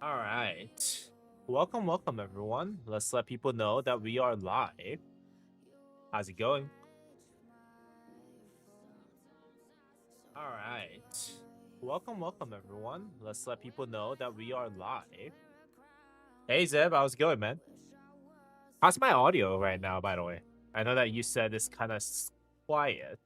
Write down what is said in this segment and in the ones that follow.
All right. Welcome everyone. Let's let people know that we are live. How's it going? All right. Welcome everyone. Let's let people know that we are live. Hey Zeb, how's it going, man? How's my audio right now, by the way? I know that you said it's kind of quiet.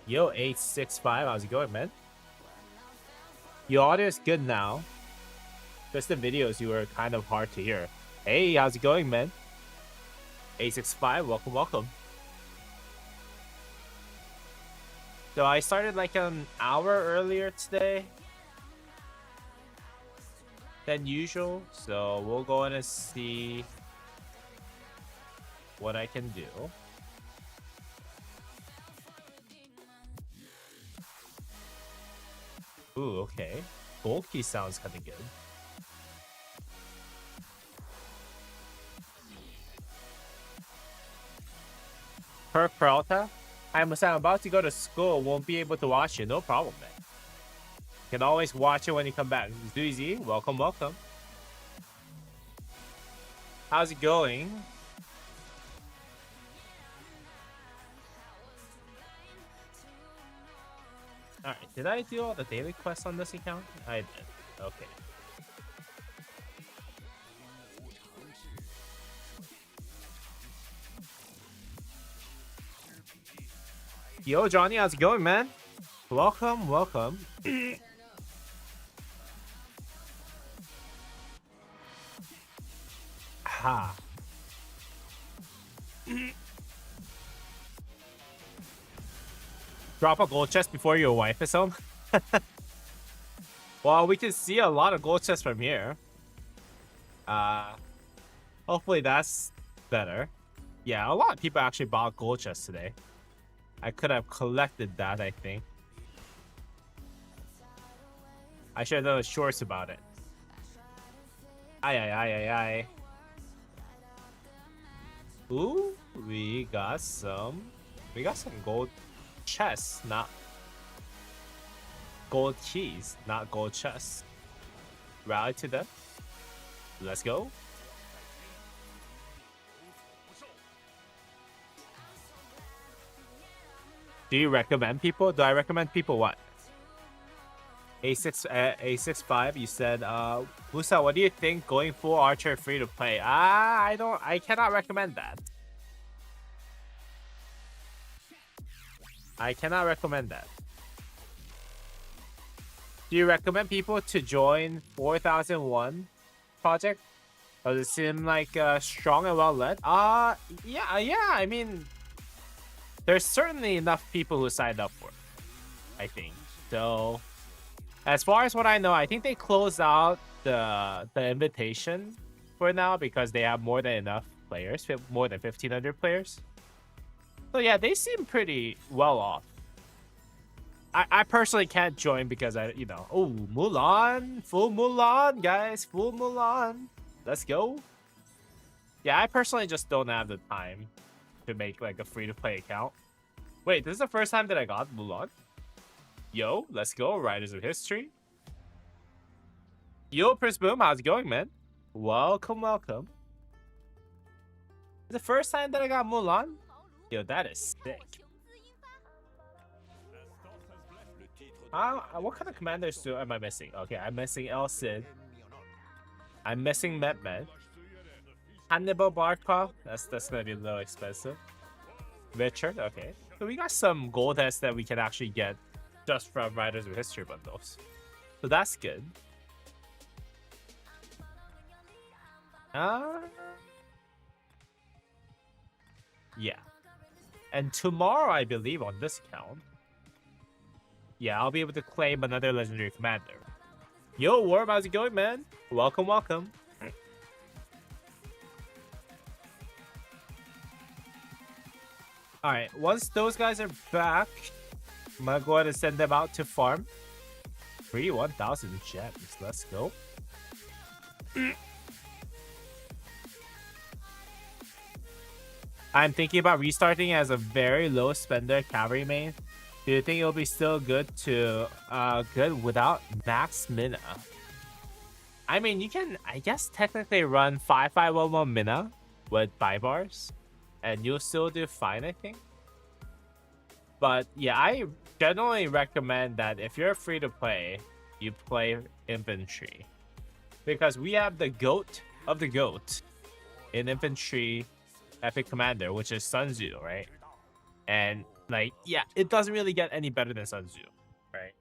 Yo, 865, how's it going, man? Your audio is good now. Just the videos, you were kind of hard to hear. Hey, how's it going, man? 865, welcome. So I started like an hour earlier today than usual. So we'll go in and see what I can do. Ooh, okay. Bulky sounds kind of good. Perk Peralta? I'm about to go to school. Won't be able to watch it. No problem, man. You can always watch it when you come back. Zuizi, welcome. How's it going? Alright, did I do all the daily quests on this account? I did. Okay. Yo, Johnny, how's it going, man? Welcome. Ha. Drop a gold chest before your wife is home? Well, we can see a lot of gold chests from here. Hopefully that's better. Yeah, a lot of people actually bought gold chests today. I could have collected that, I think. I should have done a shorts about it. Aye. Ooh, we got some gold chests, not gold keys, not gold chests. Rally to them. Let's go. Do you recommend people? Do I recommend people what? A65, you said, Musa, what do you think going full archer free to play? I cannot recommend that. I cannot recommend that. Do you recommend people to join 4001 project? Does it seem like strong and well led? Yeah, I mean, there's certainly enough people who signed up for it, I think. So, as far as what I know, I think they closed out the invitation for now because they have more than enough players, more than 1,500 players. So yeah, they seem pretty well off. I personally can't join because oh, Mulan, full Mulan, guys, full Mulan. Let's go. Yeah, I personally just don't have the time to make like a free-to-play account. Wait, this is the first time that I got Mulan? Yo, let's go, Riders of History. Yo, Prince Boom, how's it going, man? Welcome. The first time that I got Mulan? Yo, that is sick. What kind of commanders am I missing? Okay, I'm missing El Cid. I'm missing Mehmed. Hannibal Barkov. That's gonna be a little expensive. Richard, okay. So we got some gold heads that we can actually get just from Riders of History bundles. So that's good. Yeah. And tomorrow, I believe, on this account, yeah, I'll be able to claim another legendary commander. Yo, Worm, how's it going, man? Welcome. Alright, once those guys are back, I'm gonna go ahead and send them out to farm. Free 1,000 gems. Let's go. I'm thinking about restarting as a very low spender cavalry main. Do you think it'll be still good to good without max mina? I mean, you can, I guess, technically run 5511 mina with 5 bars, and you'll still do fine, I think. But yeah, I generally recommend that if you're free to play, you play infantry, because we have the goat of the goat in infantry epic commander, which is Sun Tzu, right? And like, yeah, it doesn't really get any better than Sun Tzu, right?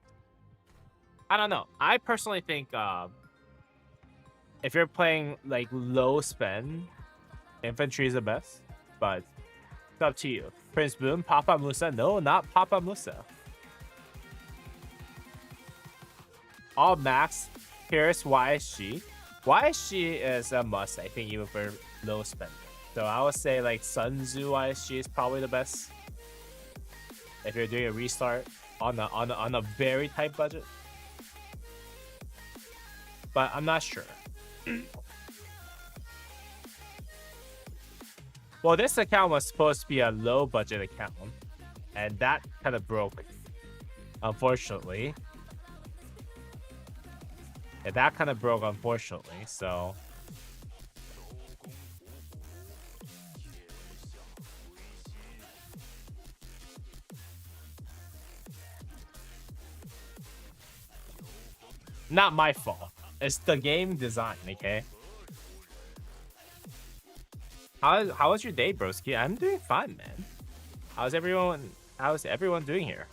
I don't know. I personally think if you're playing like low spend, infantry is the best, but it's up to you. Prince Boom, Papa Musa. No, not Papa Musa. All max Pierce YSG. YSG is a must, I think, even for low spend. So I would say like Sun Tzu YSG is probably the best if you're doing a restart on a very tight budget. But I'm not sure. Well, this account was supposed to be a low budget account, and that kind of broke, unfortunately. Yeah, that kind of broke, unfortunately, so. Not my fault. It's the game design, okay? How was your day, broski? I'm doing fine, man. How's everyone doing here?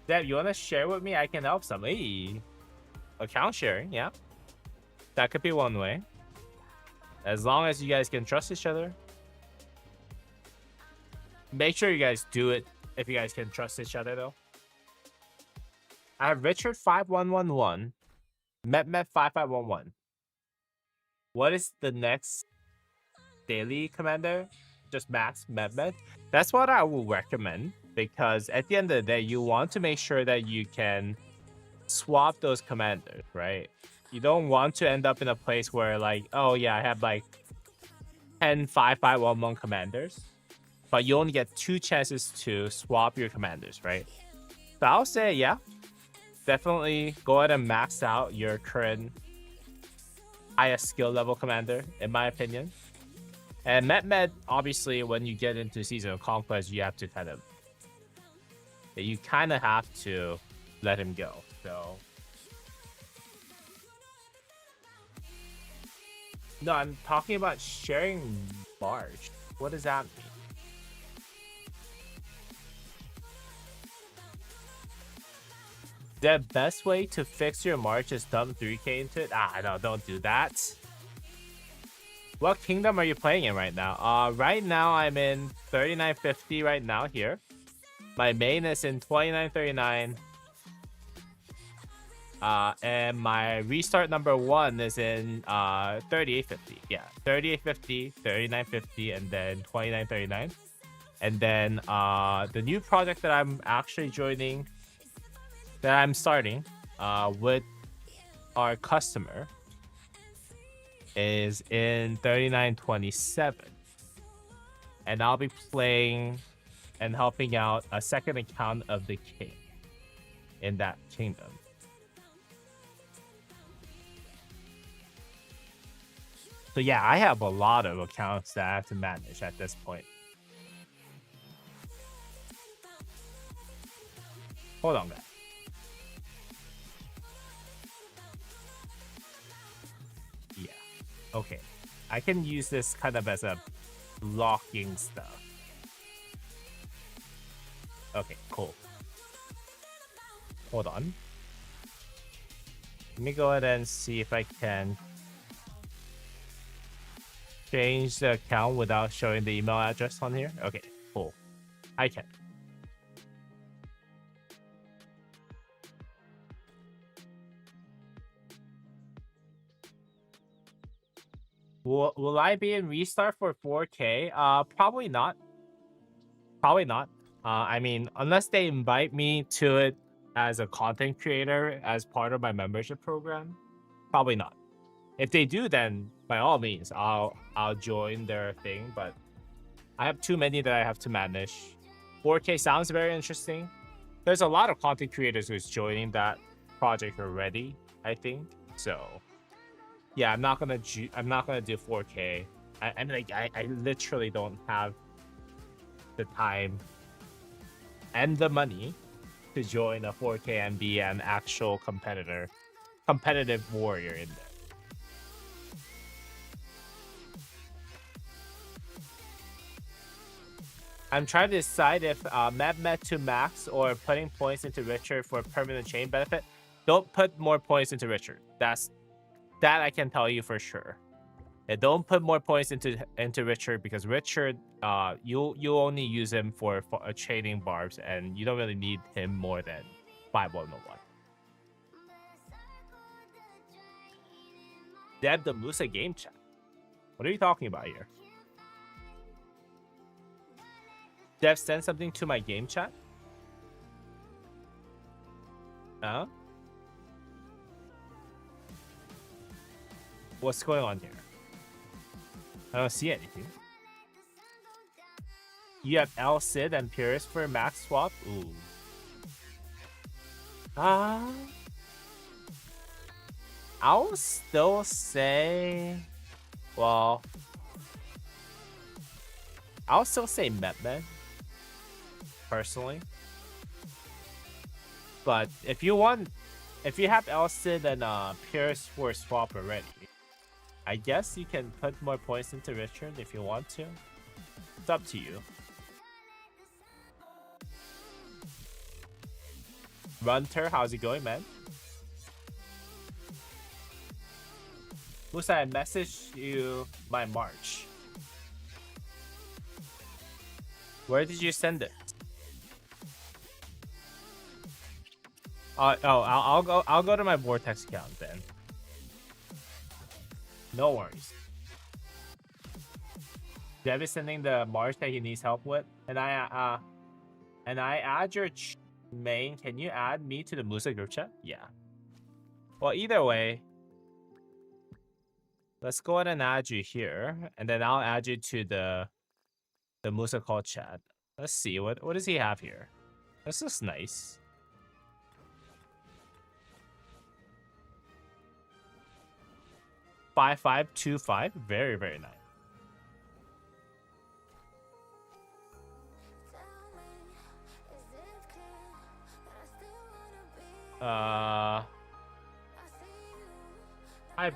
Deb, you wanna share with me? I can help some. Hey, account sharing, yeah. That could be one way. As long as you guys can trust each other. Make sure you guys do it if you guys can trust each other, though. I have Richard 5111, Met 5511. What is the next daily commander? Just max Met. That's what I will recommend, because at the end of the day, you want to make sure that you can swap those commanders, right? You don't want to end up in a place where like, oh yeah, I have like 10 5511 commanders, but you only get 2 chances to swap your commanders, right? So I'll say, yeah, definitely go ahead and max out your current highest skill level commander, in my opinion. And Met, obviously, when you get into Season of Conquest, you have to kind of have to let him go. So no, I'm talking about sharing barge. What does that mean? The best way to fix your March is dump 3k into it? Ah, no, don't do that. What kingdom are you playing in right now? Right now I'm in 3950 right now here. My main is in 2939. And my restart number 1 is in 3850. Yeah, 3850, 3950, and then 2939. And then the new project that I'm actually joining, that I'm starting with our customer, is in 3927. And I'll be playing and helping out a second account of the king in that kingdom. So yeah, I have a lot of accounts that I have to manage at this point. Hold on, guys. Yeah. Okay. I can use this kind of as a blocking stuff. Okay, cool. Hold on. Let me go ahead and see if I can change the account without showing the email address on here. Okay, cool. I can. Will I be in restart for 4K? Probably not. Probably not. I mean, unless they invite me to it as a content creator as part of my membership program, probably not. If they do, then by all means, I'll join their thing. But I have too many that I have to manage. 4K sounds very interesting. There's a lot of content creators who's joining that project already, I think. So yeah, I'm not gonna do 4K. I mean, like, I literally don't have the time and the money to join a 4K and be an actual competitive warrior in there. I'm trying to decide if Med to max or putting points into Richard for permanent chain benefit. Don't put more points into Richard. That I can tell you for sure. And don't put more points into Richard, because Richard, you only use him for trading barbs, and you don't really need him more than 5101. Deb the Musa game chat. What are you talking about here? Dev, send something to my game chat. Huh? What's going on here? I don't see anything. You have El Cid and Purist for max swap? Ooh. I'll still say... Well... I'll still say Metmed. Personally. But if you have El Cid and Purist for swap already, I guess you can put more points into Richard if you want to. It's up to you. Runter, how's it going, man? Musa, I messaged you my March. Where did you send it? I'll go to my Vortex account then. No worries. Dev is sending the March that he needs help with, and I add your main. Can you add me to the Musa group chat? Yeah. Well, either way, let's go ahead and add you here, and then I'll add you to the Musa call chat. Let's see what does he have here. This is nice. $5525, very very nice. Hi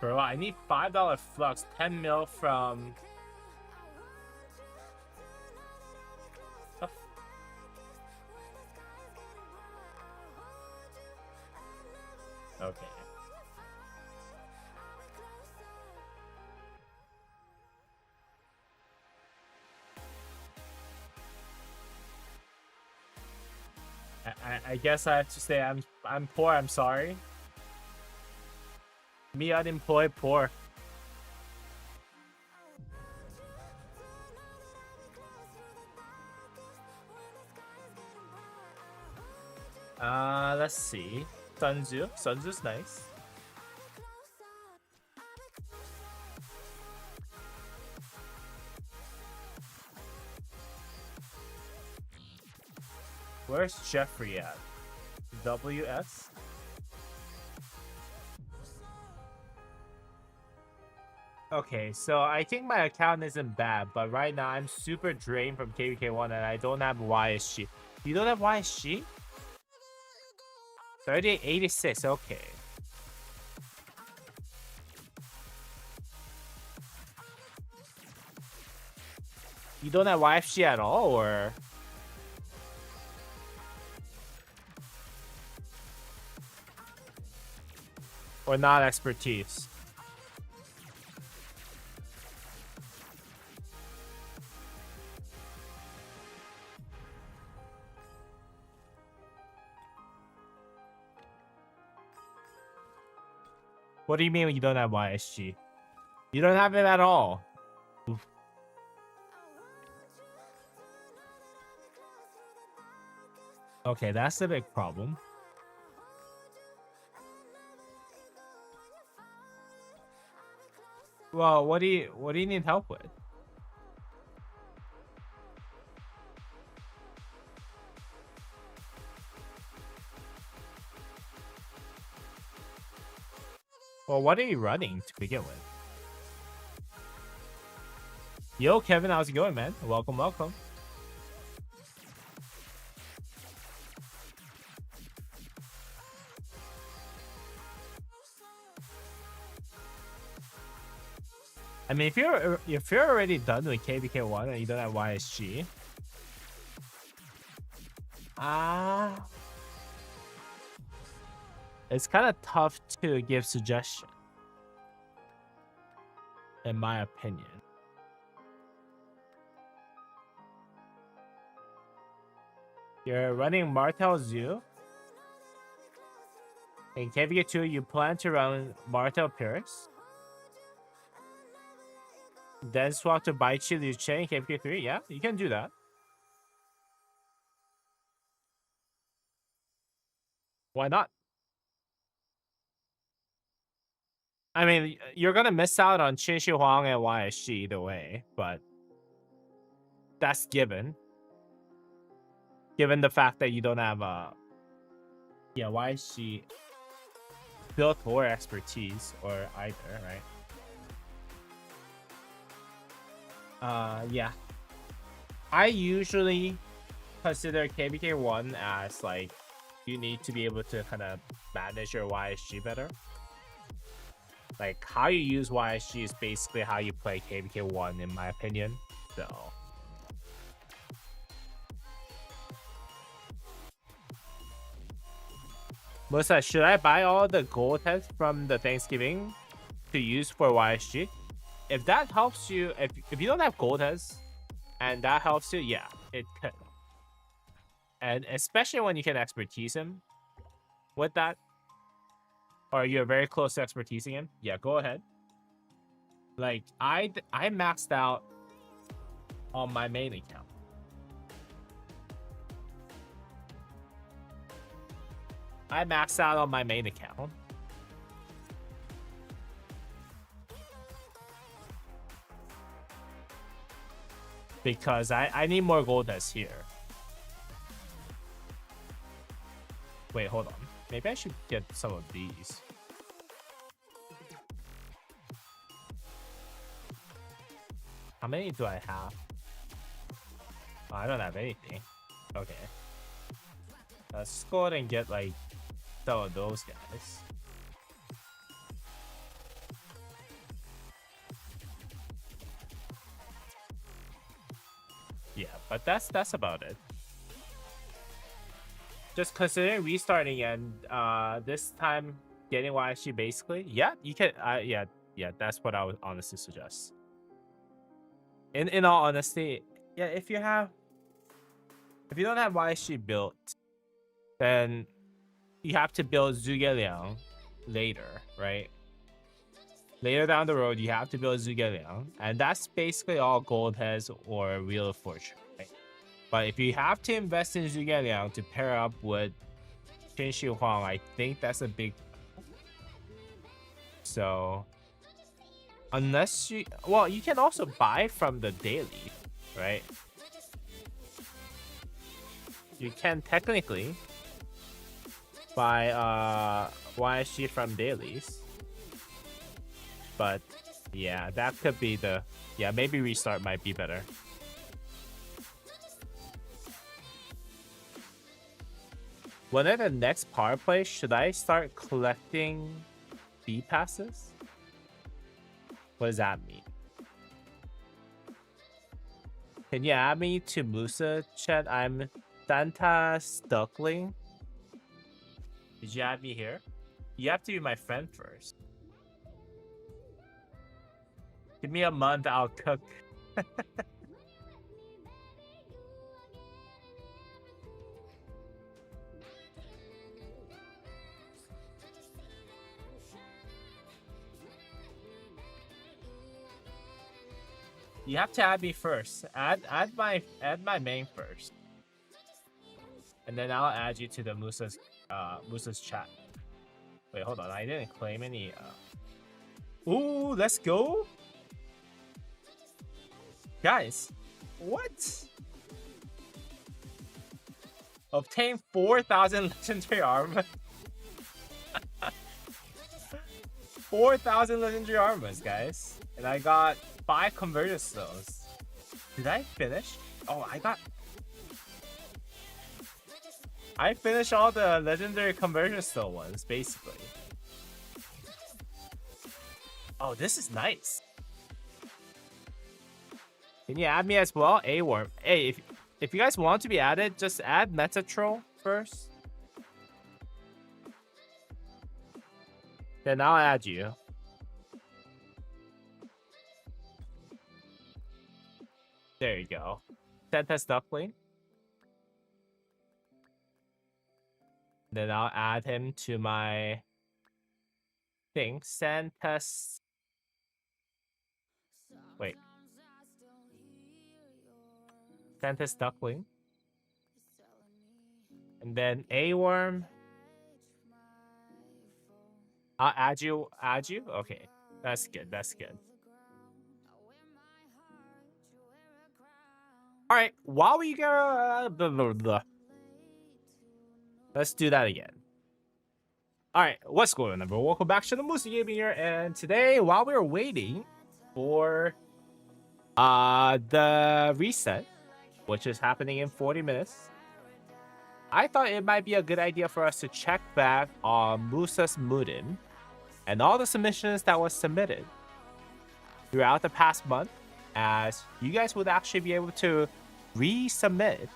bro, I need $5 flux, 10 mil from. Okay. I guess I have to say I'm poor. I'm sorry. Me unemployed, poor. Let's see. Sunzu's nice. Where's Jeffrey at? WS? Okay, so I think my account isn't bad, but right now I'm super drained from KVK1 and I don't have YSG. You don't have YSG? 3886, okay. You don't have YFG at all, or? Or not expertise? What do you mean you don't have YSG? You don't have it at all. Oof. Okay, that's the big problem. Well, what do you need help with? Well, what are you running to begin with? Yo, Kevin, how's it going, man? Welcome, welcome. I mean, if you're already done with KBK1 and you don't have YSG, it's kind of tough to give suggestion, in my opinion. You're running Martel Zoo. In KBK2, you plan to run Martel Pierce. Then swap to Baichi Liu Chen in KBK3. Yeah, you can do that. Why not? I mean, you're gonna miss out on Qin Shi Huang and YSG either way, but that's given. Given the fact that you don't have YSG built or expertise or either, right? Yeah. I usually consider KBK1 as like you need to be able to kind of manage your YSG better. Like how you use YSG is basically how you play KBK1 in my opinion. So Melissa, should I buy all the gold heads from the Thanksgiving to use for YSG? If that helps you, if you don't have gold heads and that helps you, yeah, it could. And especially when you can expertise him with that, or you're very close to expertising him, yeah, go ahead. Like I maxed out on my main account. I maxed out on my main account. Because I need more gold as here. Wait, hold on. Maybe I should get some of these. How many do I have? Oh, I don't have anything. Okay. Let's go ahead and get like some of those guys. Yeah, but that's about it. Just considering restarting and this time getting YSG basically, yeah, you can. Yeah, that's what I would honestly suggest. In all honesty, yeah, if you don't have YSG built, then you have to build Zhuge Liang later, right? Later down the road, you have to build Zhuge Liang, and that's basically all gold heads or Wheel of Fortune, right? But if you have to invest in Zhuge Liang to pair up with Qin Shi Huang, I think that's a big. So, unless you, well, you can also buy from the daily, right? You can technically buy YSG from dailies, but yeah, that could be the, yeah, maybe restart might be better. When at the next power play, should I start collecting B passes? What does that mean? Can you add me to Musa chat? I'm Santa Stuckling. Did you add me here? You have to be my friend first. Give me a month, I'll cook. You have to add me first. Add my main first. And then I'll add you to the Musa's chat. Wait, hold on. I didn't claim any. Ooh, let's go. Guys, what? Obtain 4,000 legendary armor. 4,000 legendary armors, guys. And I got 5 converter stones. Did I finish? Oh, I finished all the legendary conversion stone ones, basically. Oh, this is nice. Can you add me as well? A-Worm. Hey, if you guys want to be added, just add Metatron first. Then I'll add you. There you go. Sentas Duckling. Then I'll add him to my thing. Santas. Wait. Santas Duckling. And then A-Worm. I'll add you. Okay. That's good. Alright, while we go... Let's do that again. Alright, what's going on, everyone? Welcome back to the Musa Gaming here, and today, while we were waiting for the reset, which is happening in 40 minutes, I thought it might be a good idea for us to check back on Musa's Mudim and all the submissions that was submitted throughout the past month, as you guys would actually be able to resubmit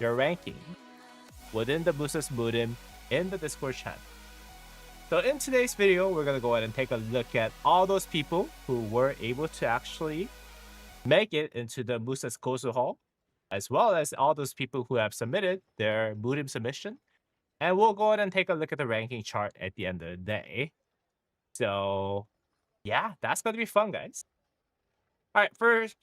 your ranking within the Musa's Mudim in the Discord channel. So in today's video, we're going to go ahead and take a look at all those people who were able to actually make it into the Musa's Kosu Hall, as well as all those people who have submitted their Mudim submission. And we'll go ahead and take a look at the ranking chart at the end of the day. So yeah, that's going to be fun, guys. All right,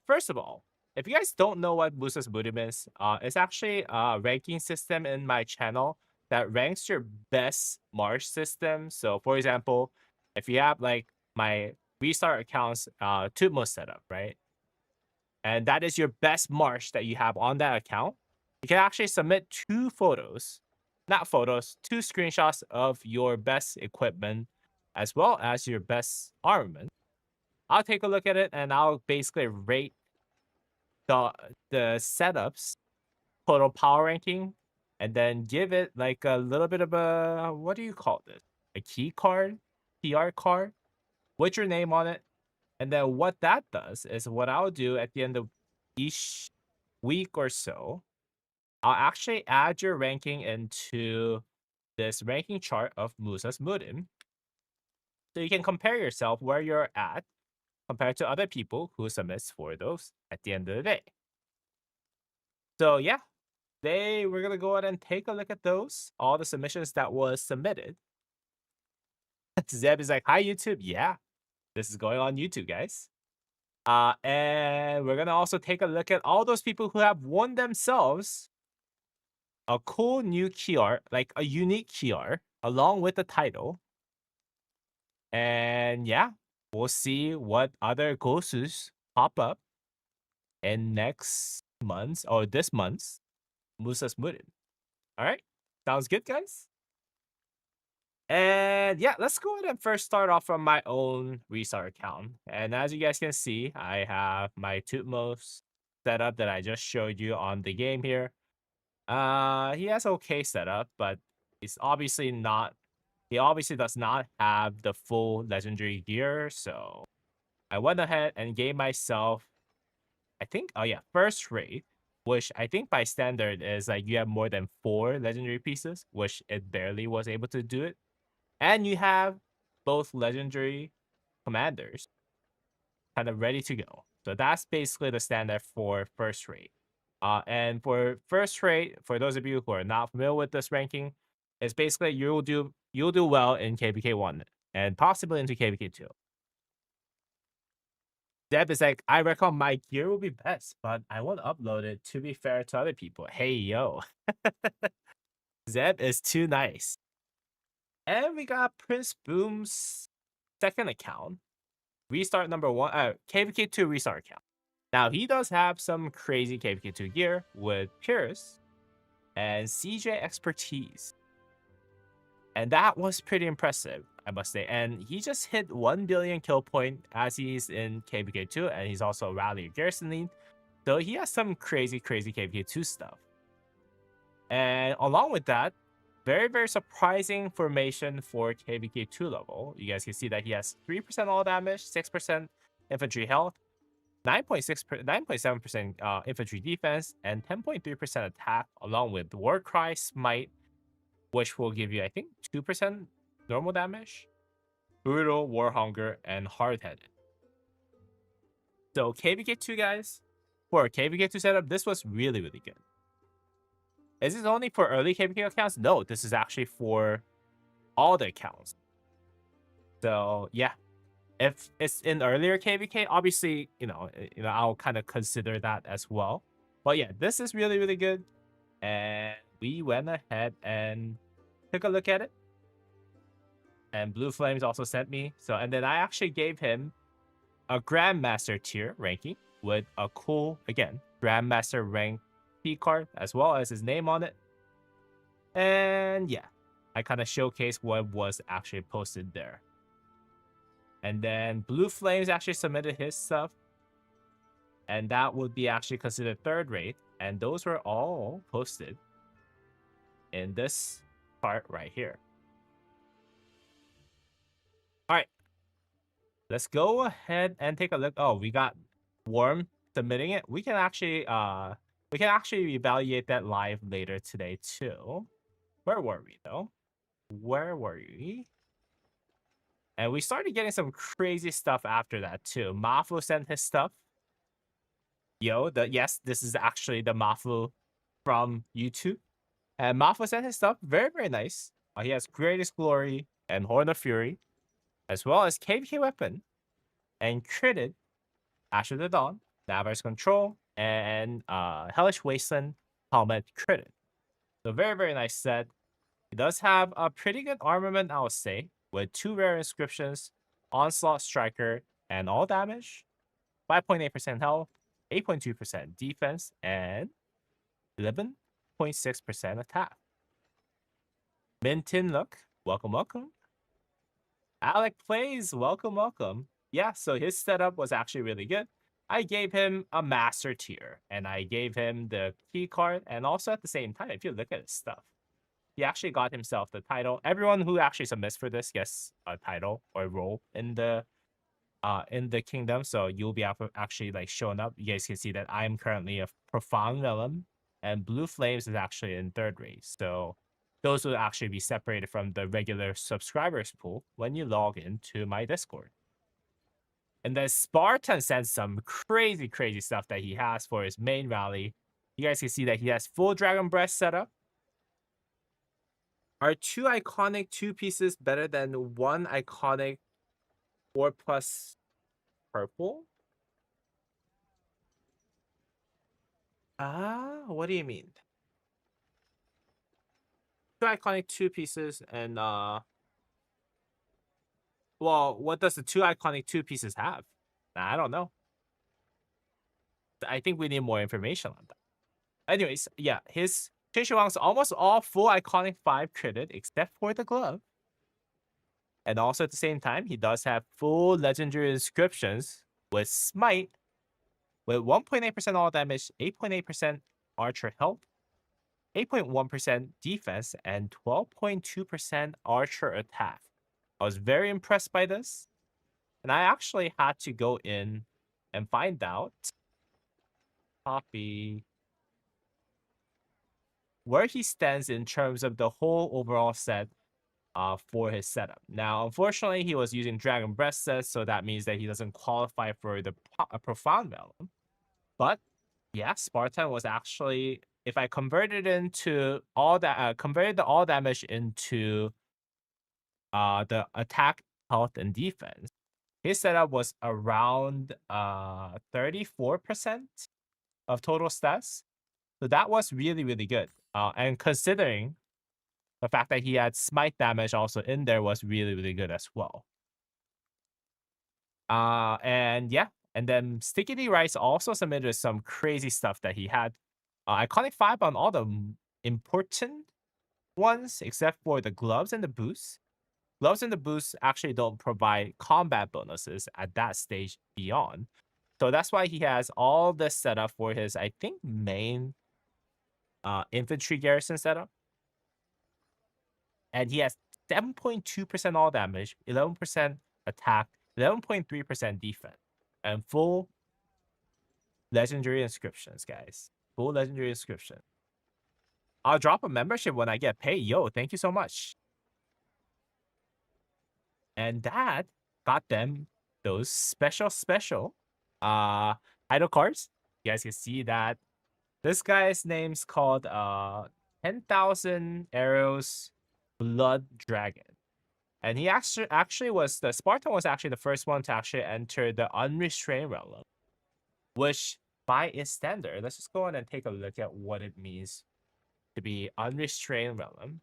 first of all, if you guys don't know what Musa's Mudim is, it's actually a ranking system in my channel that ranks your best Marsh system. So for example, if you have like my restart accounts Tutmo setup, right? And that is your best Marsh that you have on that account, you can actually submit 2 screenshots of your best equipment as well as your best armament. I'll take a look at it and I'll basically rate the setups total power ranking, and then give it like a little bit of a, what do you call this, a key card, PR card with your name on it. And then what that does is, what I'll do at the end of each week or so, I'll actually add your ranking into this ranking chart of Musa's Mudim, so you can compare yourself where you're at compared to other people who submits for those at the end of the day. So yeah, today we're gonna go ahead and take a look at those, all the submissions that was submitted. Zeb is like, hi YouTube. Yeah, this is going on YouTube, guys. And we're gonna also take a look at all those people who have won themselves a cool new key art, like a unique key art, along with the title. And yeah, we'll see what other Gosus pop up in next month's or this month's Musa's Mudim. All right, sounds good, guys. And yeah, let's go ahead and first start off from my own restart account. And as you guys can see, I have my Tutmos setup that I just showed you on the game here. He has okay setup, but he's obviously not. He obviously does not have the full legendary gear, so I went ahead and gave myself, I think, oh yeah, first rate, which I think by standard is like you have more than 4 legendary pieces, which it barely was able to do it. And you have both legendary commanders kind of ready to go. So that's basically the standard for first rate. And for first rate, for those of you who are not familiar with this ranking, it's basically you'll do well in KBK 1 and possibly into KBK 2. Deb is like, I reckon my gear will be best, but I won't upload it to be fair to other people. Hey, yo. Zeb is too nice. And we got Prince Boom's second account. Restart number one, KVK2 restart account. Now, he does have some crazy KVK2 gear with Pierce and CJ expertise. And that was pretty impressive, I must say. And he just hit 1 billion kill point as he's in KVK2, and he's also Rally Garrison lead. So he has some crazy KVK2 stuff. And along with that, very, very surprising formation for KVK2 level. You guys can see that he has 3% all damage, 6% infantry health, 9.7% infantry defense, and 10.3% attack, along with Warcry, Smite, which will give you, I think, 2% normal damage, Brutal, Warhunger, and Hard-Headed. So KVK2, guys, for a KVK2 setup, this was really, really good. Is this only for early KVK accounts? No, this is actually for all the accounts. So yeah, if it's in earlier KVK, obviously, I'll kind of consider that as well. But yeah, this is really, really good. And we went ahead and took a look at it. And Blue Flames also sent me. So, and then I actually gave him a Grandmaster tier ranking with a cool, again, Grandmaster rank P card as well as his name on it. And yeah, I kind of showcased what was actually posted there. And then Blue Flames actually submitted his stuff. And that would be actually considered third rate. And those were all posted in this part right here. All right. Let's go ahead and take a look. Oh, we got Worm submitting it. We can actually evaluate that live later today too. Where were we though? Where were we? And we started getting some crazy stuff after that too. Mafu sent his stuff. Yes, this is actually the Mafu from YouTube. And Mafu sent his stuff. Very, very nice. He has Greatest Glory and Horn of Fury, as well as KVK Weapon and Critted, Ash of the Dawn, Navarre's Control, and Hellish Wasteland Helmet Critted. So very, very nice set. It does have a pretty good armament, I would say, with 2 rare inscriptions, Onslaught Striker, and all damage, 5.8% health, 8.2% defense, and 11.6% attack. Mintin Look, welcome, welcome. Alec Plays, welcome, welcome. Yeah, so his setup was actually really good. I gave him a master tier, and I gave him the key card, and also at the same time, if you look at his stuff, he actually got himself the title. Everyone who actually submits for this gets a title or role in the kingdom, so you'll be actually like showing up. You guys can see that I'm currently a Profound Realm, and Blue Flames is actually in third race. So those will actually be separated from the regular subscribers pool when you log into my Discord. And then Spartan sends some crazy stuff that he has for his main rally. You guys can see that he has full Dragon Breast setup. Are 2 iconic 2 pieces better than 1 iconic 4+ purple? What do you mean? 2 iconic 2 pieces and well, what does the 2 iconic 2 pieces have? I don't know. I think we need more information on that. Anyways, yeah, his Shishiwang's almost all full iconic 5 critted except for the glove. And also at the same time, he does have full legendary inscriptions with Smite with 1.8% all damage, 8.8% archer health, 8.1% defense, and 12.2% archer attack. I was very impressed by this. And I actually had to go in and find out, copy, where he stands in terms of the whole overall set for his setup. Now, unfortunately, he was using Dragon Breast sets, so that means that he doesn't qualify for the Profound Realm. But yeah, Spartan was actually, if I converted into all that, converted the all damage into the attack, health, and defense, his setup was around 34% of total stats. So that was really, really good. And considering the fact that he had smite damage also in there was really, really good as well. And yeah, and then Sticky Rice also submitted some crazy stuff that he had. Iconic 5 on all the important ones, except for the gloves and the boosts. Gloves and the boosts actually don't provide combat bonuses at that stage beyond. So that's why he has all this setup for his, I think, main infantry garrison setup. And he has 7.2% all damage, 11% attack, 11.3% defense, and full legendary inscriptions, guys. Full legendary inscription. I'll drop a membership when I get paid. Yo, thank you so much. And that got them those special idle cards. You guys can see that this guy's name's called 10,000 Arrows Blood Dragon. And he actually was the Spartan was actually the first one to actually enter the Unrestrained Realm, which by its standard, let's just go on and take a look at what it means to be Unrestrained Realm.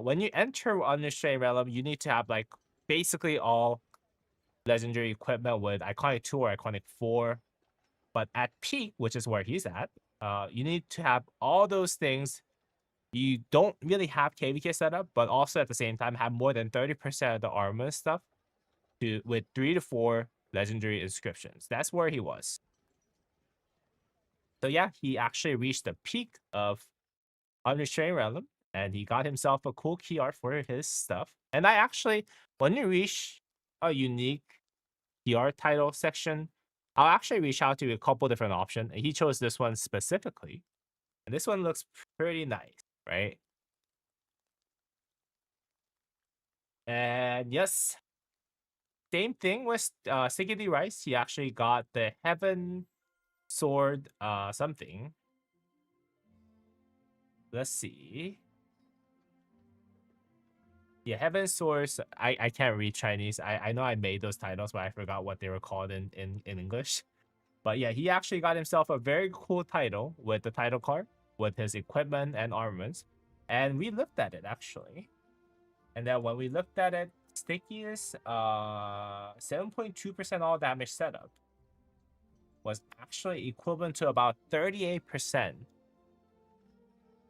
When you enter Unrestrained Realm, you need to have like basically all legendary equipment with Iconic 2 or Iconic 4. But at peak, which is where he's at, you need to have all those things. You don't really have KVK setup, but also at the same time have more than 30% of the armor stuff with 3 to 4 legendary inscriptions. That's where he was. So yeah, he actually reached the peak of Unrestrained Realm, and he got himself a cool key art for his stuff. And I actually, when you reach a unique key art title section, I'll actually reach out to a couple different options. And he chose this one specifically. And this one looks pretty nice, right? And yes, same thing with Siggy Rice. He actually got the Heaven Sword something. Let's see. Yeah, Heaven Source. I can't read Chinese. I know I made those titles, but I forgot what they were called in English. But yeah, he actually got himself a very cool title with the title card, with his equipment and armaments. And we looked at it actually. And then when we looked at it, Sticky's 7.2% all damage setup was actually equivalent to about 38%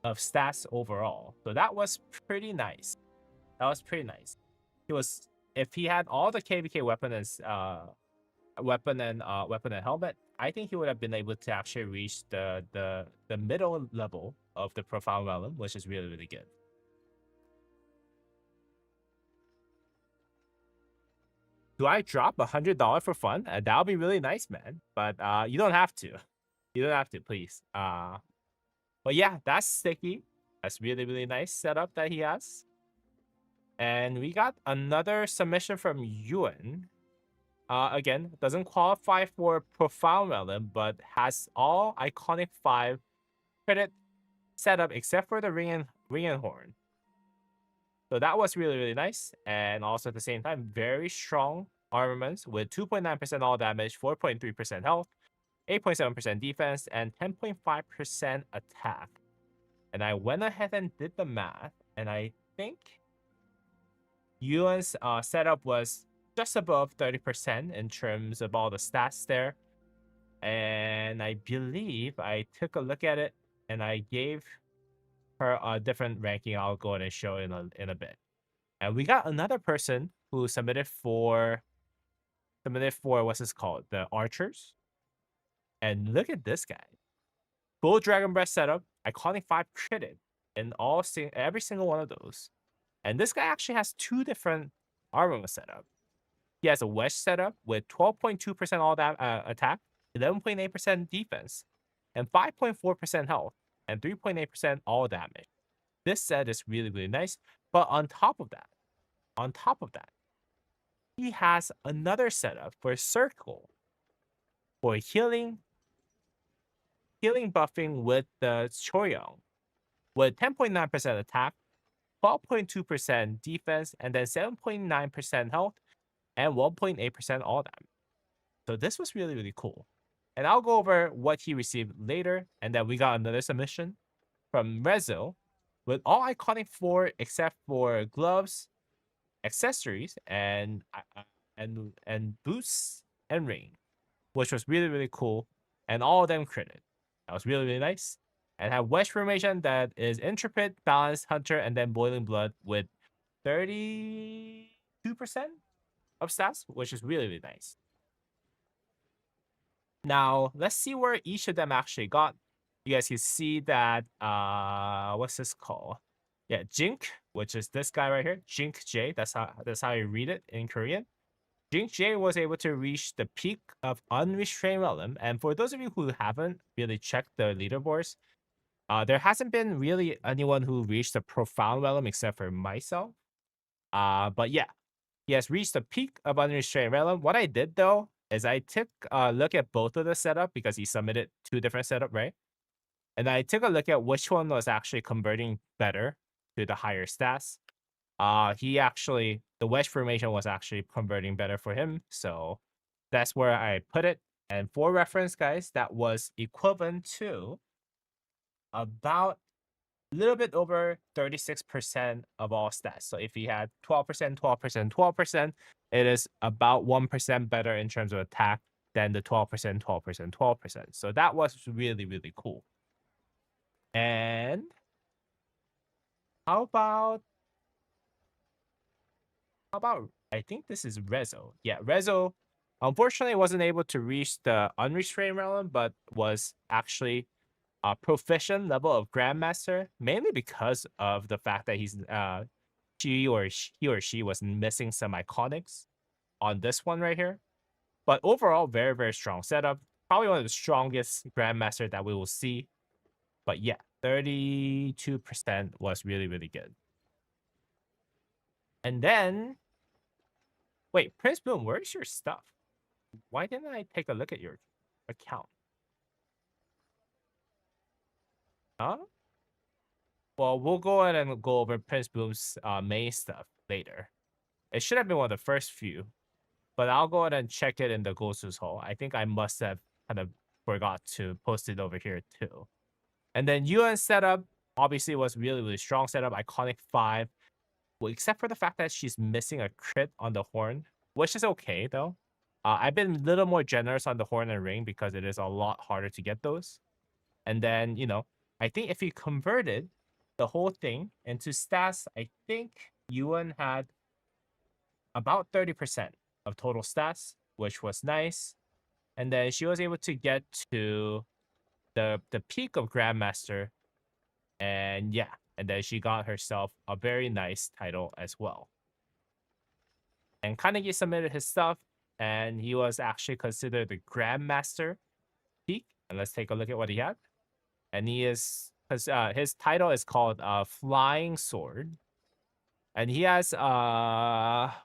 of stats overall. So that was pretty nice. That was pretty nice. He was, if he had all the KVK weapon and weapon and helmet, I think he would have been able to actually reach the middle level of the Profound Realm, which is really, really good. Do I drop $100 for fun? That would be really nice, man. But you don't have to. You don't have to, please. But yeah, that's Sticky. That's really, really nice setup that he has. And we got another submission from Yuan. Again, doesn't qualify for Profound Realm, but has all Iconic 5 credit setup except for the ring and horn. So that was really, really nice. And also at the same time, very strong armaments with 2.9% all damage, 4.3% health, 8.7% defense, and 10.5% attack. And I went ahead and did the math, and I think Yuan's setup was just above 30% in terms of all the stats there. And I believe I took a look at it and I gave her a different ranking. I'll go ahead and show in a bit. And we got another person who submitted for what's this called? The Archers. And look at this guy. Full Dragon Breath setup, Iconic 5 credit in every single one of those. And this guy actually has 2 different armor setup. He has a wedge setup with 12.2% all that attack, 11.8% defense, and 5.4% health, and 3.8% all damage. This set is really, really nice. But on top of that, he has another setup for Circle for healing buffing with the Choryong with 10.9% attack, 12.2% defense, and then 7.9% health, and 1.8% all damage. So this was really, really cool. And I'll go over what he received later. And then we got another submission from Rezo. with all iconic 4 except for gloves, accessories, and boots and ring, which was really really cool, and all of them critted. That was really really nice. And have wedge formation that is intrepid, balanced, hunter, and then boiling blood with 32% of stats, which is really really nice. Now let's see where each of them actually got. You guys can see that what's this called? Yeah, Jink, which is this guy right here, Jink J. That's how you read it in Korean. Jink J was able to reach the peak of Unrestrained Realm, and for those of you who haven't really checked the leaderboards, there hasn't been really anyone who reached the Profound Realm except for myself. But yeah, he has reached the peak of Unrestrained Realm. What I did though is I took a look at both of the setup because he submitted 2 different setup, right? And I took a look at which one was actually converting better to the higher stats. The wedge formation was actually converting better for him. So that's where I put it. And for reference, guys, that was equivalent to about a little bit over 36% of all stats. So if he had 12%, 12%, 12%, it is about 1% better in terms of attack than the 12%, 12%, 12%. So that was really, really cool. And how about I think this is Rezo. Yeah, Rezo unfortunately wasn't able to reach the unrestrained realm, but was actually a proficient level of Grandmaster, mainly because of the fact that he or she was missing some iconics on this one right here. But overall, very, very strong setup. Probably one of the strongest Grandmaster that we will see. But yeah, 32% was really, really good. And then, wait, Prince Boom, where's your stuff? Why didn't I take a look at your account? Huh? Well, we'll go ahead and go over Prince Boom's main stuff later. It should have been one of the first few, but I'll go ahead and check it in the Gosu's Hall. I think I must have kind of forgot to post it over here too. And then Yuan's setup obviously was really, really strong setup, iconic 5. Well, except for the fact that she's missing a crit on the horn, which is okay though. I've been a little more generous on the horn and ring because it is a lot harder to get those. And then, I think if you converted the whole thing into stats, I think Yuan had about 30% of total stats, which was nice. And then she was able to get to the peak of Grandmaster. And yeah, and then she got herself a very nice title as well. And Kaneki submitted his stuff, and he was actually considered the Grandmaster peak. And let's take a look at what he had. And his title is called Flying Sword. And he has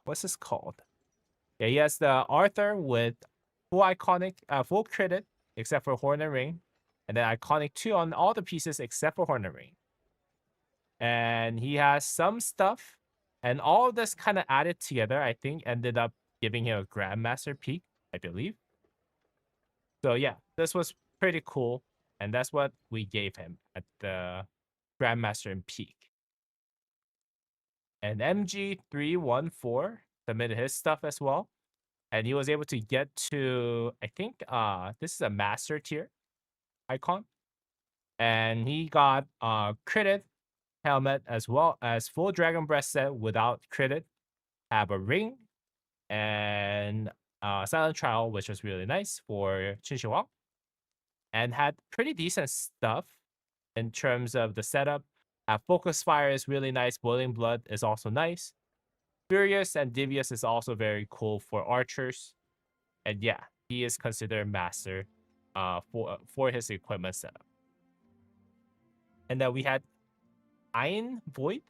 what's this called? Yeah, he has the Arthur with full credit except for Horn and Ring, and then iconic 2 on all the pieces except for Horn and Ring. And he has some stuff, and all of this kind of added together, I think, ended up giving him a Grandmaster peak, I believe. So yeah, this was pretty cool, and that's what we gave him at the Grandmaster and peak. And MG314 submitted his stuff as well. And he was able to get to, I think this is a master tier icon. And he got critted helmet as well as full dragon breast set without critted. Have a ring and silent trial, which was really nice for Qin Wang. And had pretty decent stuff in terms of the setup. Focus Fire is really nice. Boiling Blood is also nice. Furious and Devious is also very cool for archers. And yeah, he is considered master for his equipment setup. And then we had Iron Void,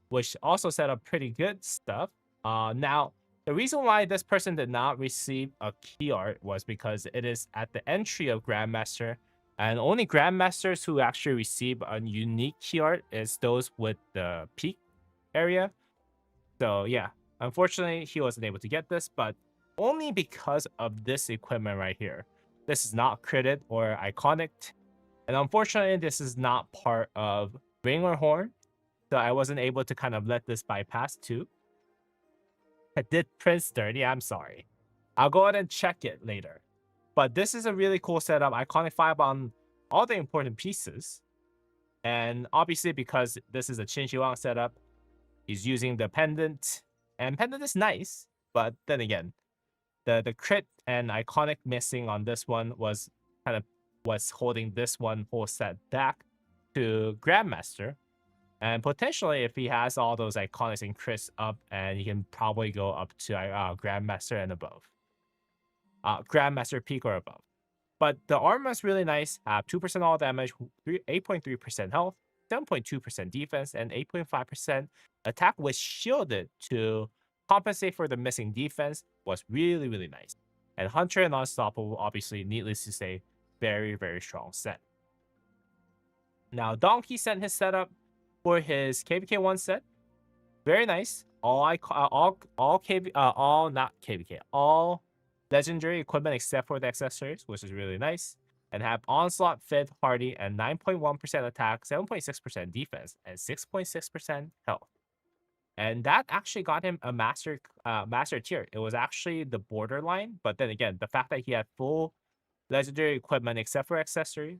which also set up pretty good stuff. Now, the reason why this person did not receive a key art was because it is at the entry of Grandmaster, and only Grandmasters who actually receive a unique key art is those with the peak area. So yeah, unfortunately, he wasn't able to get this, but only because of this equipment right here. This is not critted or iconic. And unfortunately, this is not part of Ring or Horn, so I wasn't able to kind of let this bypass too. I did Prince 30, I'm sorry. I'll go ahead and check it later. But this is a really cool setup. Iconic 5 on all the important pieces. And obviously, because this is a Qin Shi Huang setup, he's using the pendant. And pendant is nice, but then again, the crit and iconic missing on this one was kind of what's holding this one whole set back to Grandmaster. And potentially, if he has all those iconics and crits up, and he can probably go up to Grandmaster and above. Grandmaster peak or above. But the armor is really nice. 2% all damage, 8.3% health, 7.2% defense, and 8.5% attack was shielded to compensate for the missing defense was really, really nice. And Hunter and Unstoppable, obviously, needless to say, very, very strong set. Now, Donkey sent his setup for his KVK1 set. Very nice. All legendary equipment except for the accessories, which is really nice. And have Onslaught, Fit, Hardy, and 9.1% attack, 7.6% defense, and 6.6% health. And that actually got him a master tier. It was actually the borderline, but then again, the fact that he had full legendary equipment except for accessories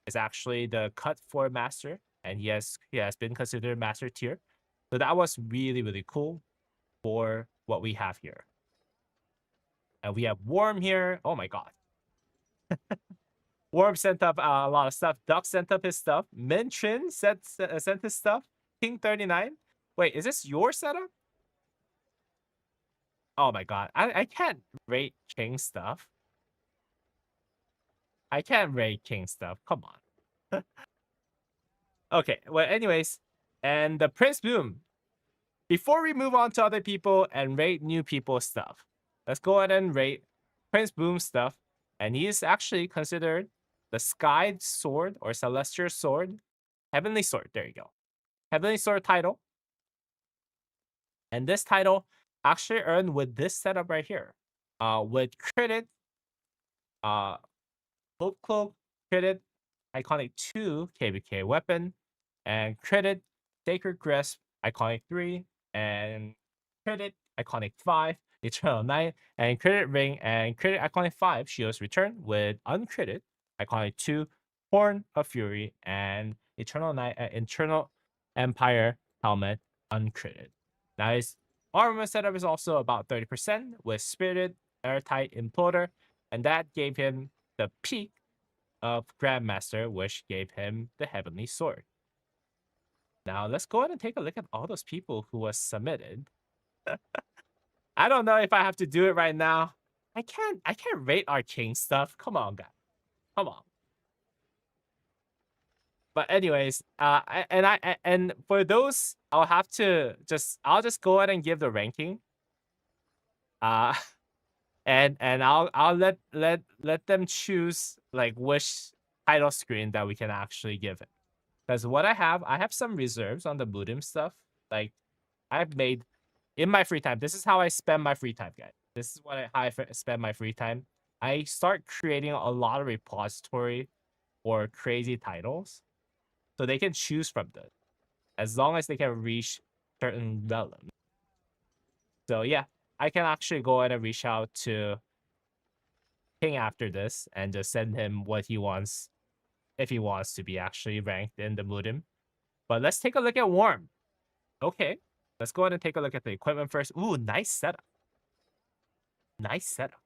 is actually the cut for master, and he has been considered master tier. So that was really, really cool for what we have here. And we have Worm here. Oh my god. Worm sent up a lot of stuff. Duck sent up his stuff. Mintrin sent his stuff. King 39. Wait, is this your setup? Oh my god. I can't rate King stuff. I can't rate King stuff. Come on. Okay, well, anyways. And the Prince Boom. Before we move on to other people and rate new people's stuff, let's go ahead and rate Prince Boom stuff. And he is actually considered the Sky Sword or Celestial Sword. Heavenly Sword, there you go. Heavenly Sword title. And this title actually earned with this setup right here. With credit, Hope Cloak, credit, Iconic 2, KBK Weapon, and credit, Sacred Grasp, Iconic 3, and credit, Iconic 5, Eternal Night, and credit Ring, and credit Iconic 5, Shield's Return, with uncredit, Iconic 2, Horn of Fury, and Eternal Night, Eternal Empire Helmet, uncredit. Now his armor setup is also about 30% with Spirited, Airtight Imploder, and that gave him the peak of Grandmaster, which gave him the Heavenly Sword. Now let's go ahead and take a look at all those people who was submitted. I don't know if I have to do it right now. I can't rate our King stuff. Come on, guys. Come on. But anyways, and for those, I'll just go ahead and give the ranking. And I'll let them choose like which title screen that we can actually give it. Because what I have some reserves on the Buddhim stuff. Like I've made in my free time. This is how I spend my free time, guys. This is how I spend my free time. I start creating a lot of repository for crazy titles, so they can choose from this as long as they can reach certain realms. So yeah, I can actually go ahead and reach out to King after this and just send him what he wants if he wants to be actually ranked in the Mudim. But let's take a look at Worm. Okay, let's go ahead and take a look at the equipment first. Ooh, nice setup. Nice setup.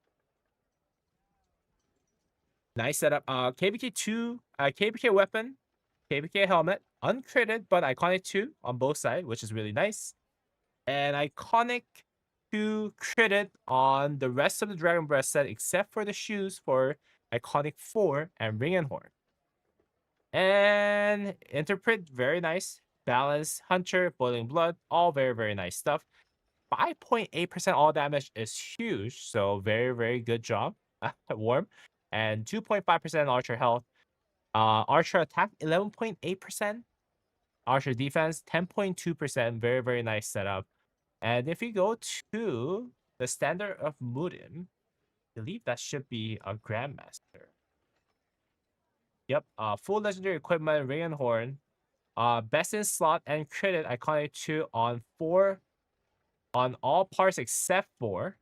Nice setup. KBK 2, KBK weapon, KBK helmet, uncritted but iconic 2 on both sides, which is really nice. And iconic 2 critted on the rest of the Dragon Breath set except for the shoes for iconic 4 and Ring and Horn. And interpret, very nice. Balance, Hunter, Boiling Blood, all very, very nice stuff. 5.8% all damage is huge, so very, very good job. Warm. And 2.5% Archer health. Archer attack, 11.8%. Archer defense, 10.2%. Very, very nice setup. And if you go to the standard of Mudim, I believe that should be a Grandmaster. Yep. Full legendary equipment, ring and horn. Best in slot and credit iconic 2 on all parts except for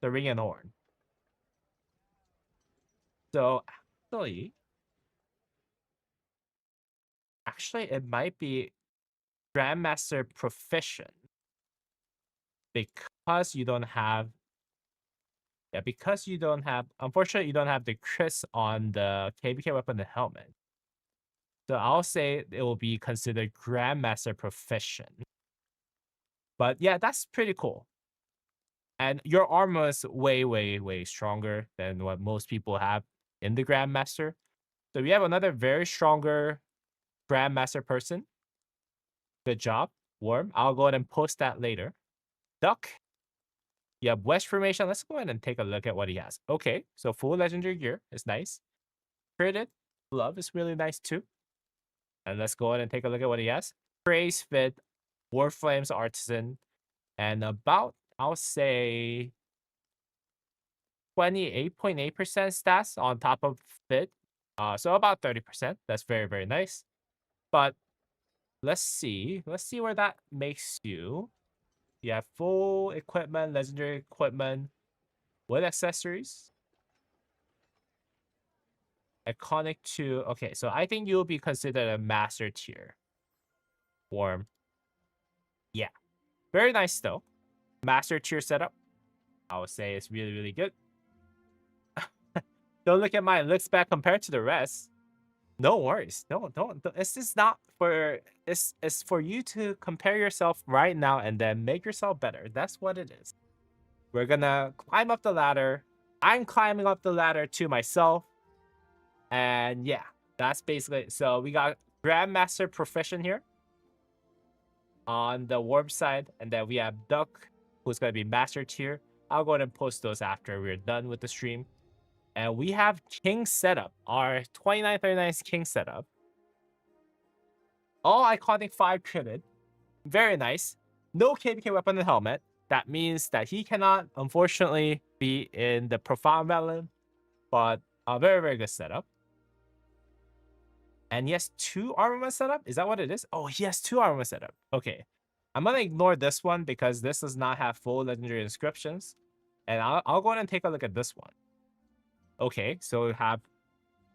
the ring and horn. So actually it might be Grandmaster Proficient because you don't have unfortunately you don't have the crits on the KBK weapon and helmet. So I'll say it will be considered Grandmaster Proficient. But yeah, that's pretty cool. And your armor is way, way, way stronger than what most people have in the Grandmaster. So we have another very stronger Grandmaster person. Good job, Worm. I'll go ahead and post that later. Duck. You have West Formation. Let's go ahead and take a look at what he has. Okay, so full legendary gear is nice. Credit Glove is really nice too. And let's go ahead and take a look at what he has. Praise Fit, Warflames Artisan, and about, I'll say, 28.8% stats on top of Fit. So about 30%. That's very, very nice. But let's see. Let's see where that makes you. You have full equipment, legendary equipment with accessories. Iconic 2. Okay, so I think you'll be considered a master tier. Warm. Yeah. Very nice though. Master tier setup. I would say it's really, really good. Don't look at my looks back compared to the rest. No worries. Don't. It's just not for. It's for you to compare yourself right now and then make yourself better. That's what it is. We're gonna climb up the ladder. I'm climbing up the ladder to myself. And yeah, that's basically it. So we got Grandmaster Proficient here on the warp side, and then we have Duck, who's gonna be Master Tier. I'll go ahead and post those after we're done with the stream. And we have King setup, our 2939 King setup. All iconic 5 credit. Very nice. No KBK weapon and helmet. That means that he cannot, unfortunately, be in the Profound Melon, but a very, very good setup. And he has 2 armament setup? Is that what it is? Oh, he has 2 armament setup. Okay. I'm going to ignore this one because this does not have full legendary inscriptions. And I'll go ahead and take a look at this one. Okay, so we have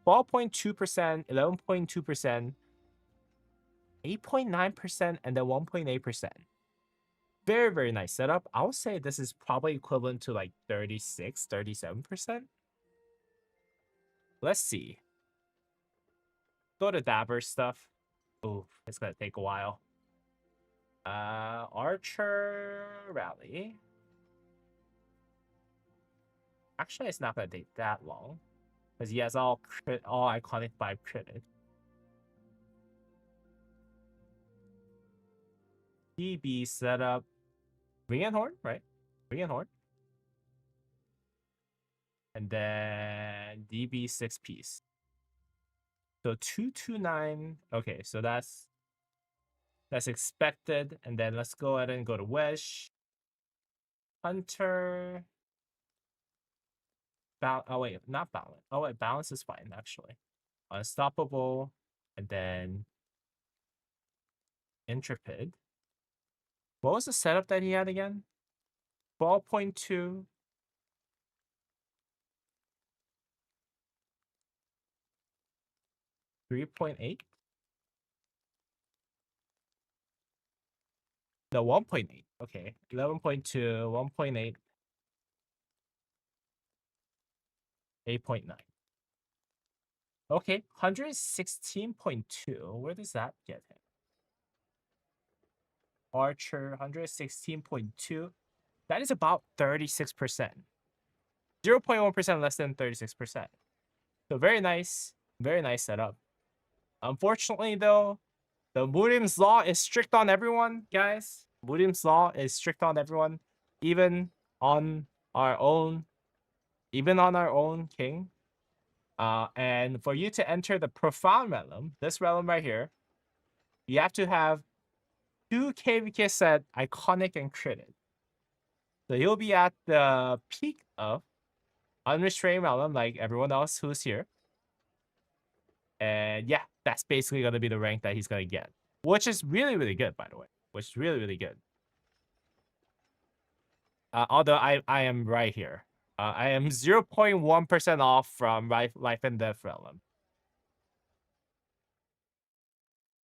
12.2%, 11.2%, 8.9%, and then 1.8%. Very, very nice setup. I would say this is probably equivalent to like 36, 37%. Let's see. Go to Dabber stuff. Oh, it's going to take a while. Archer Rally. Actually, it's not going to take that long. Because he has all iconic 5 credit. DB setup. Ring and Horn, right? Ring and Horn. And then DB 6 piece. So 229. Okay, so that's expected. And then let's go ahead and go to Wedge. Hunter. Oh wait, not balance. Oh wait, balance is fine actually. Unstoppable, and then Intrepid. What was the setup that he had again? 12.2. 3.8? No, 1.8. Okay. 11.2, 1.8, 8.9. Okay, 116.2. Where does that get him? Archer, 116.2. That is about 36%. 0.1% less than 36%. So very nice setup. Unfortunately, though, the Murim's Law is strict on everyone, guys. Murim's Law is strict on everyone, even on our own king. And for you to enter the Profound Realm, this realm right here, you have to have 2 KVK set iconic and credit. So you'll be at the peak of Unrestrained Realm, like everyone else who's here. And yeah, that's basically going to be the rank that he's going to get, which is really, really good, by the way, which is really, really good. Although I am right here. I am 0.1% off from Life and Death Realm.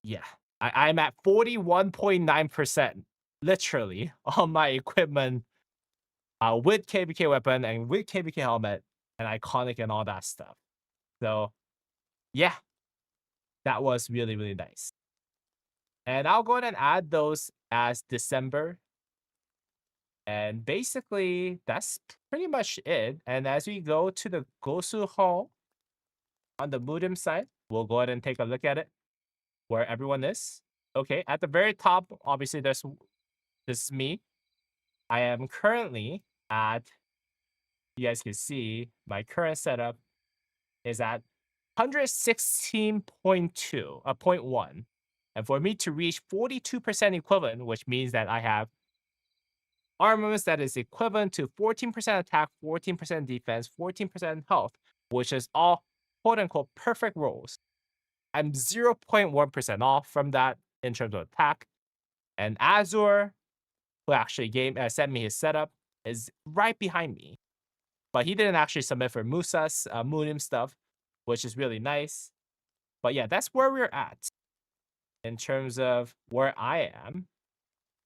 Yeah, I'm at 41.9%, literally, on my equipment with KBK weapon and with KBK helmet and iconic and all that stuff. So, yeah, that was really, really nice. And I'll go ahead and add those as December. And basically, that's pretty much it. And as we go to the Gosu Hall on the Mudim side, we'll go ahead and take a look at it, where everyone is. Okay, at the very top, obviously, this is me. I am currently at, you guys can see, my current setup is at 116.1. And for me to reach 42% equivalent, which means that I have armaments that is equivalent to 14% attack, 14% defense, 14% health, which is all quote unquote perfect rolls. I'm 0.1% off from that in terms of attack. And Azure, who actually sent me his setup, is right behind me. But he didn't actually submit for Musa's Munim stuff, which is really nice. But yeah, that's where we're at in terms of where I am.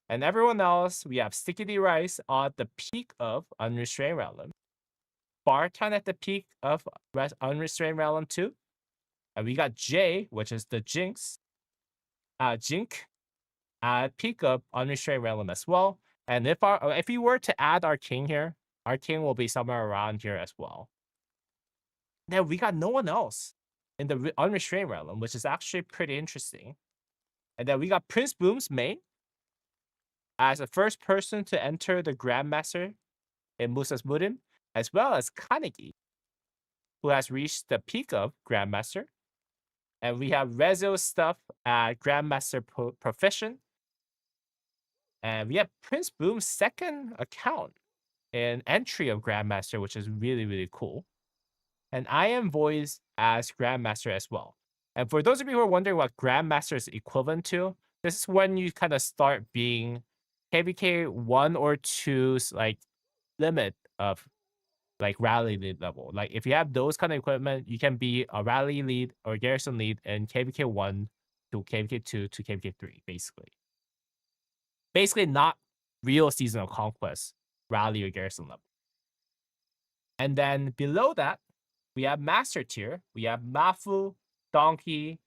And everyone else, we have Stickity Rice at the peak of Unrestrained Realm, Barton at the peak of Unrestrained Realm 2, and we got Jay, which is the Jink, at peak of Unrestrained Realm as well. And if we were to add our king here, our king will be somewhere around here as well. Then we got no one else in the Unrestrained Realm, which is actually pretty interesting. And then we got Prince Boom's main as the first person to enter the Grandmaster in Musa's Mudim, as well as Kaneki, who has reached the peak of Grandmaster. And we have Rezo's stuff at Grandmaster Proficient. And we have Prince Boom's second account in entry of Grandmaster, which is really, really cool. And I am voiced as Grandmaster as well. And for those of you who are wondering what Grandmaster is equivalent to, this is when you kind of start being KVK 1 or 2's like limit of like rally lead level. Like if you have those kind of equipment, you can be a rally lead or garrison lead in KVK 1 to KVK 2 to KVK 3, basically. Basically not real seasonal conquest, rally or garrison level. And then below that, we have master tier. We have Mafu, Donkey,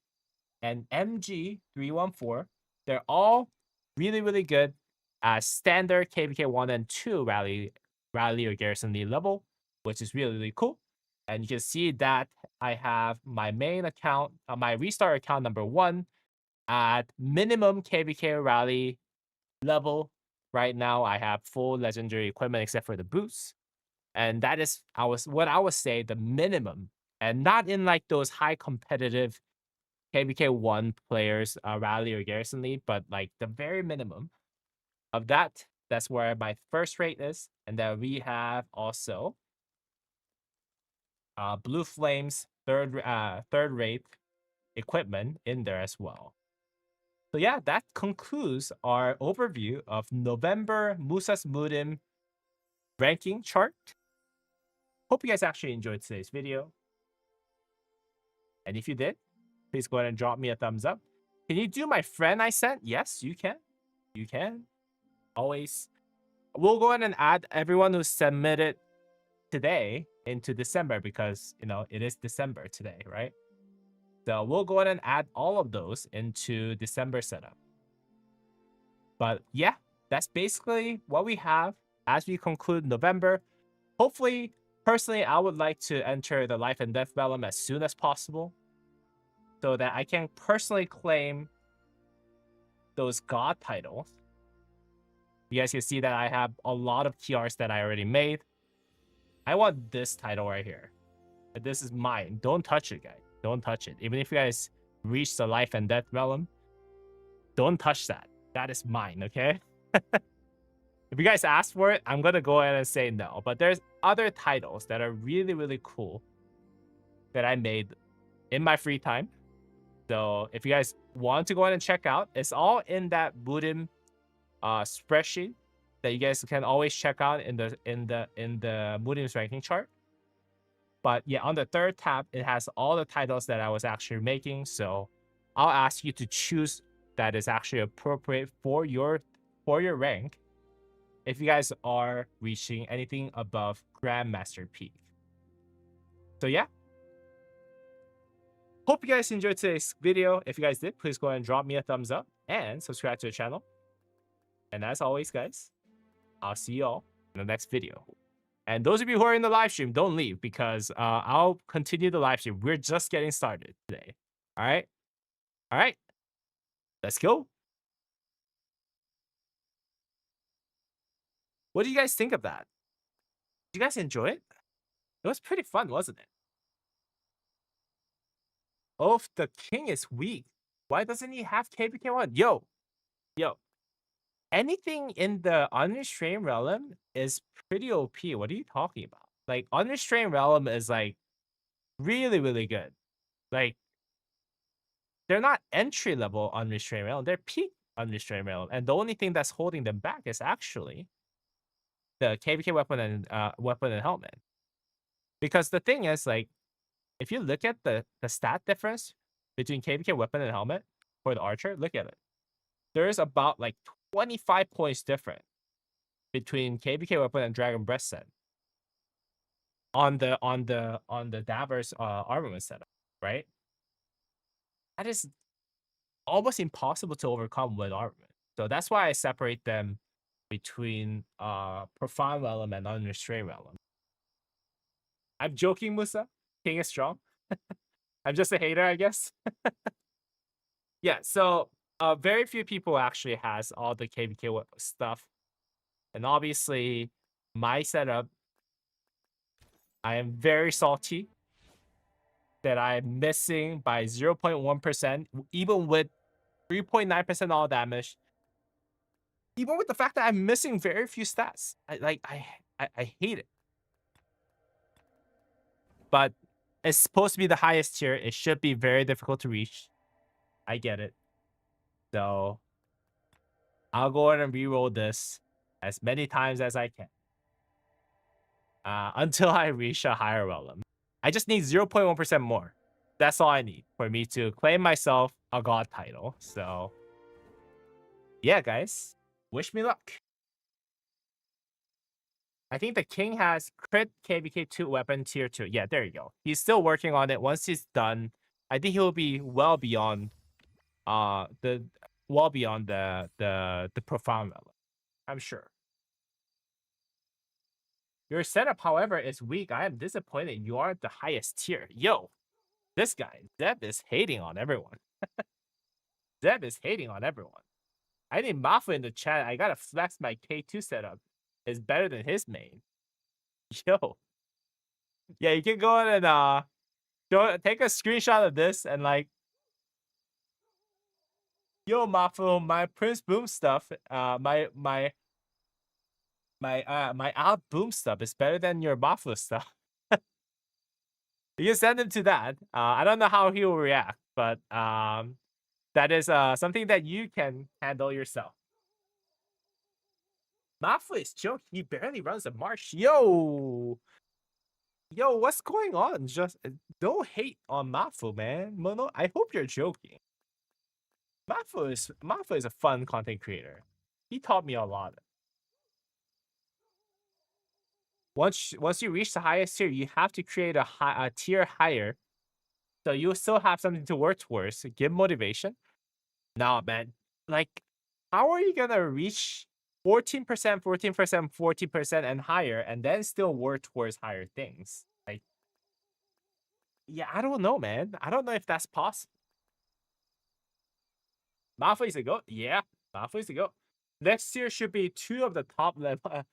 and MG314. They're all really, really good as standard KVK 1 and 2 rally or garrison lead level, which is really, really cool. And you can see that I have my main account, my restart account number 1 at minimum KVK rally level. Right now, I have full legendary equipment except for the boots. And that is what I would say the minimum, and not in like those high competitive KBK 1 players rally or garrison lead, but like the very minimum of that. That's where my first rate is. And then we have also Blue Flames third rate equipment in there as well. So yeah, that concludes our overview of November Musa's Mudim ranking chart. Hope you guys actually enjoyed today's video. And if you did, please go ahead and drop me a thumbs up. Can you do my friend I sent? Yes, you can. You can. Always. We'll go ahead and add everyone who submitted today into December because, you know, it is December today, right? So we'll go ahead and add all of those into December setup. But yeah, that's basically what we have as we conclude November. Hopefully, personally, I would like to enter the Life and Death Realm as soon as possible so that I can personally claim those God titles. You guys can see that I have a lot of TRs that I already made. I want this title right here. This is mine. Don't touch it, guys. Don't touch it. Even if you guys reach the Life and Death Realm, don't touch that. That is mine, okay? If you guys ask for it, I'm going to go ahead and say no. But there's other titles that are really, really cool that I made in my free time. So if you guys want to go ahead and check out, it's all in that Budim spreadsheet that you guys can always check out in the Budim's ranking chart. But yeah, on the third tab, it has all the titles that I was actually making. So I'll ask you to choose that is actually appropriate for your rank if you guys are reaching anything above Grandmaster Peak. So yeah. Hope you guys enjoyed today's video. If you guys did, please go ahead and drop me a thumbs up and subscribe to the channel. And as always, guys, I'll see you all in the next video. And those of you who are in the live stream, don't leave because I'll continue the live stream. We're just getting started today. All right? All right. Let's go. What do you guys think of that? Did you guys enjoy it? It was pretty fun, wasn't it? Oh, the king is weak. Why doesn't he have KBK1? Yo. Anything in the Unrestrained Realm is pretty OP. What are you talking about? Like, Unrestrained Realm is, like, really, really good. Like, they're not entry-level Unrestrained Realm. They're peak Unrestrained Realm. And the only thing that's holding them back is actually the KVK weapon and helmet. Because the thing is, like, if you look at the stat difference between KVK weapon and helmet for the archer, look at it. There's about, like, 25 points different between KVK weapon and Dragon Breast set on the Davers armament setup, right? That is almost impossible to overcome with armament. So that's why I separate them between Profound Realm and Unrestrained Realm. I'm joking, Musa. King is strong. I'm just a hater, I guess. Yeah, so very few people actually has all the KVK stuff. And obviously, my setup, I am very salty that I'm missing by 0.1%, even with 3.9% all damage. Even with the fact that I'm missing very few stats. I hate it. But it's supposed to be the highest tier. It should be very difficult to reach. I get it. So I'll go ahead and reroll this as many times as I can. Until I reach a higher realm. I just need 0.1% more. That's all I need for me to claim myself a god title. So yeah, guys, wish me luck. I think the king has crit KVK2 weapon tier 2. Yeah, there you go. He's still working on it. Once he's done, I think he'll be well beyond the profound level. I'm sure. Your setup, however, is weak. I am disappointed you aren't the highest tier. Yo, this guy, Zeb, is hating on everyone. Zeb is hating on everyone. I think Mafu in the chat, I gotta flex my K2 setup, is better than his main. Yo. Yeah, you can go ahead and take a screenshot of this and like, yo, Mafu, my Prince Boom stuff, my out boom stuff is better than your Mafu stuff. You can send him to that. I don't know how he will react, but that is something that you can handle yourself. Mafu is joking. He barely runs a march. Yo, what's going on? Just don't hate on Mafu, man. Mono, I hope you're joking. Mafu is a fun content creator. He taught me a lot. Once you reach the highest tier, you have to create a tier higher, so you still have something to work towards. Give motivation. Nah, man. Like, how are you gonna reach 14%, 14%, 14%, and higher, and then still work towards higher things? Like, yeah, I don't know, man. I don't know if that's possible. Mafu is a go. Yeah, Mafu is a go. Next year should be two of top level.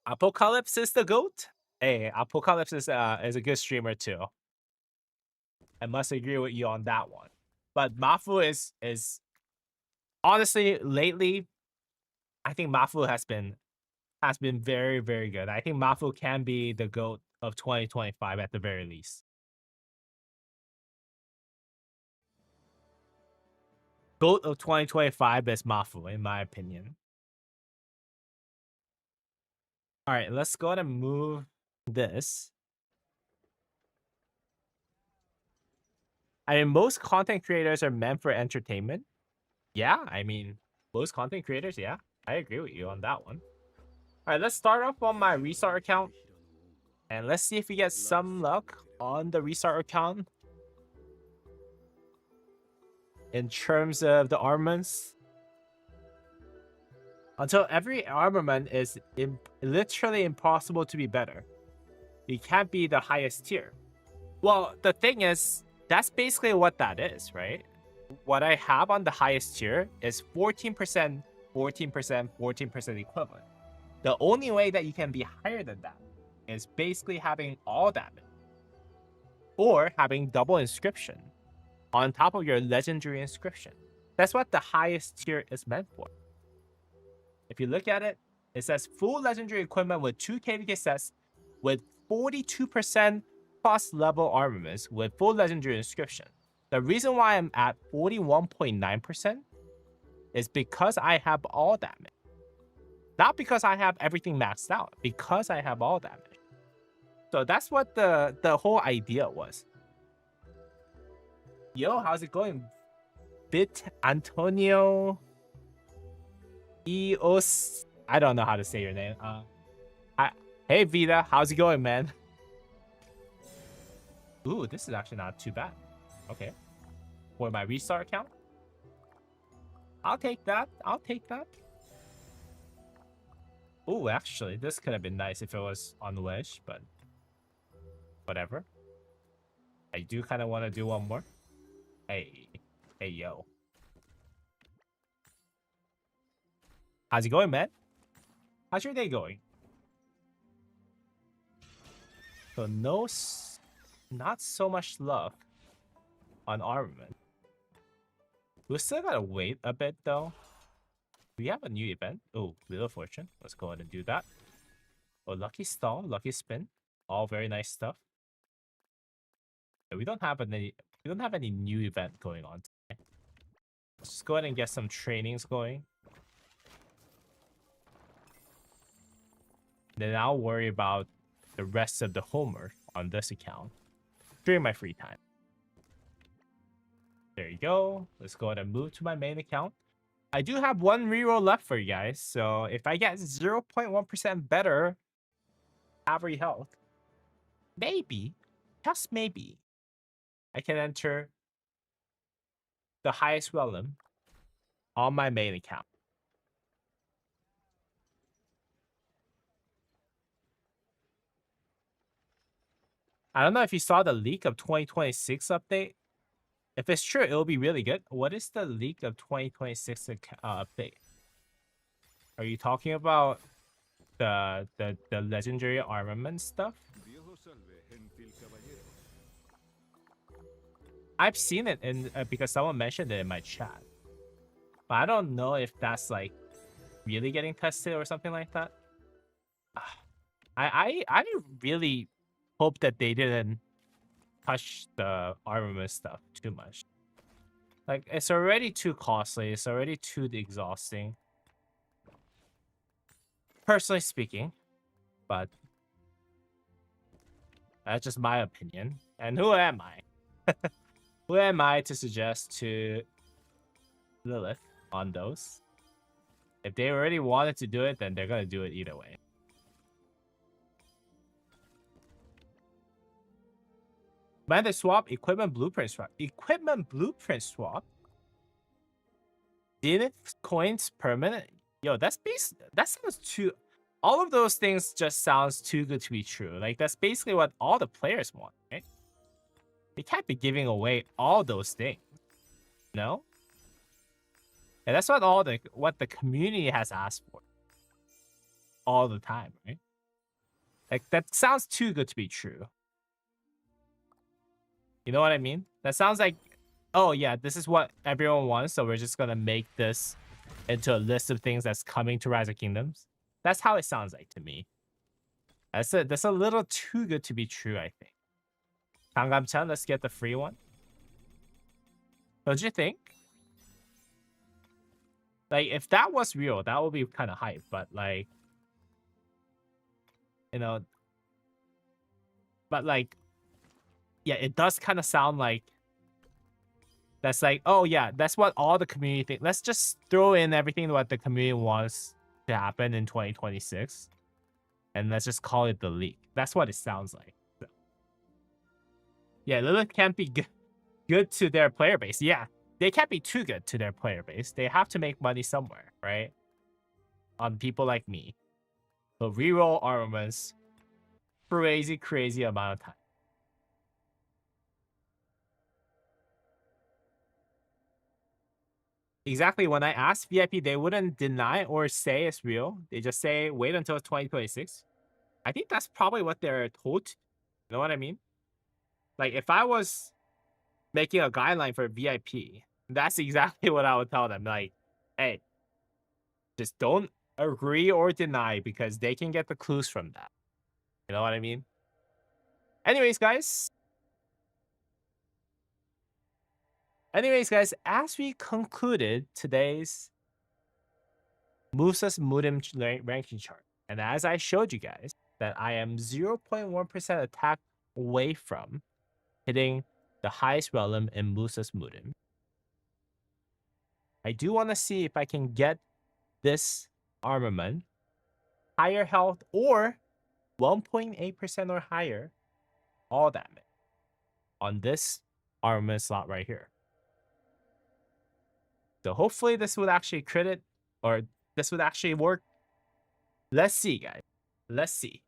Apocalypse is the GOAT. Hey, Apocalypse is a good streamer too. I must agree with you on that one. But Mafu is honestly lately, I think Mafu has been has been very, very good. I think Mafu can be the GOAT of 2025 at the very least. GOAT of 2025 is Mafu, in my opinion. All right, let's go ahead and move this. I mean, most content creators are meant for entertainment. Yeah, I mean, most content creators, yeah. I agree with you on that one. All right, let's start off on my restart account. And let's see if we get some luck on the restart account. In terms of the armaments. Until every armament is literally impossible to be better. You can't be the highest tier. Well, the thing is, that's basically what that is, right? What I have on the highest tier is 14%, 14%, 14% equivalent. The only way that you can be higher than that is basically having all damage or having double inscription on top of your legendary inscription. That's what the highest tier is meant for. If you look at it, it says full legendary equipment with 2 KVK sets with 42% plus level armaments with full legendary inscription. The reason why I'm at 41.9% is because I have all damage. Not because I have everything maxed out, because I have all damage. So that's what the whole idea was. Yo, how's it going? Bit Antonio Eos. I don't know how to say your name. Hey Vita, how's it going, man? Ooh, this is actually not too bad. Okay. For my restart account. I'll take that. I'll take that. Ooh, actually, this could have been nice if it was on Wish, but whatever. I do kind of want to do one more. Hey, yo. How's it going, man? How's your day going? So not so much love on armament. We still gotta wait a bit though. We have a new event. Oh, Wheel of Fortune. Let's go ahead and do that. Oh, Lucky Stall, Lucky Spin. All very nice stuff. We don't have any new event going on today. Let's just go ahead and get some trainings going. Then I'll worry about the rest of the homework on this account during my free time. There you go. Let's go ahead and move to my main account. I do have one reroll left for you guys. So if I get 0.1% better average health, maybe, just maybe, I can enter the highest realm on my main account. I don't know if you saw the leak of 2026 update. If it's true, it'll be really good. What is the leak of 2026 update? Are you talking about the legendary armament stuff? I've seen it in because someone mentioned it in my chat. But I don't know if that's like really getting tested or something like that. I really hope that they didn't touch the armament stuff too much. Like, it's already too costly. It's already too exhausting. Personally speaking. But that's just my opinion. And who am I? Who am I to suggest to Lilith on those? If they already wanted to do it, then they're going to do it either way. Mandate swap, equipment blueprint swap. Equipment blueprint swap? Zenith coins permanent? Yo, that sounds too... All of those things just sounds too good to be true. Like, that's basically what all the players want, right? They can't be giving away all those things. No? And that's what the community has asked for. All the time, right? Like, that sounds too good to be true. You know what I mean? That sounds like, oh yeah, this is what everyone wants, so we're just gonna make this into a list of things that's coming to Rise of Kingdoms. That's how it sounds like to me. That's a little too good to be true, I think. Gangnam-chan, let's get the free one. Don't you think? Like, if that was real, that would be kind of hype, but like, you know, but like, yeah, it does kind of sound like that's like, oh yeah, that's what all the community think. Let's just throw in everything what the community wants to happen in 2026, and let's just call it the leak. That's what it sounds like. So. Yeah, Lilith can't be good to their player base. Yeah, they can't be too good to their player base. They have to make money somewhere, right? On people like me. So reroll armaments, crazy amount of time. Exactly. When I asked VIP, they wouldn't deny or say it's real. They just say wait until 2026. I think that's probably what they're told. You know what I mean? Like if I was making a guideline for VIP, that's exactly what I would tell them. Like, hey, just don't agree or deny because they can get the clues from that. You know what I mean? Anyways, guys. As we concluded today's Musa's Mudim ranking chart, and as I showed you guys that I am 0.1% attack away from hitting the highest realm in Musa's Mudim, I do want to see if I can get this armament higher health or 1.8% or higher all damage on this armament slot right here. So hopefully this would actually crit it, or this would actually work. Let's see, guys. Let's see.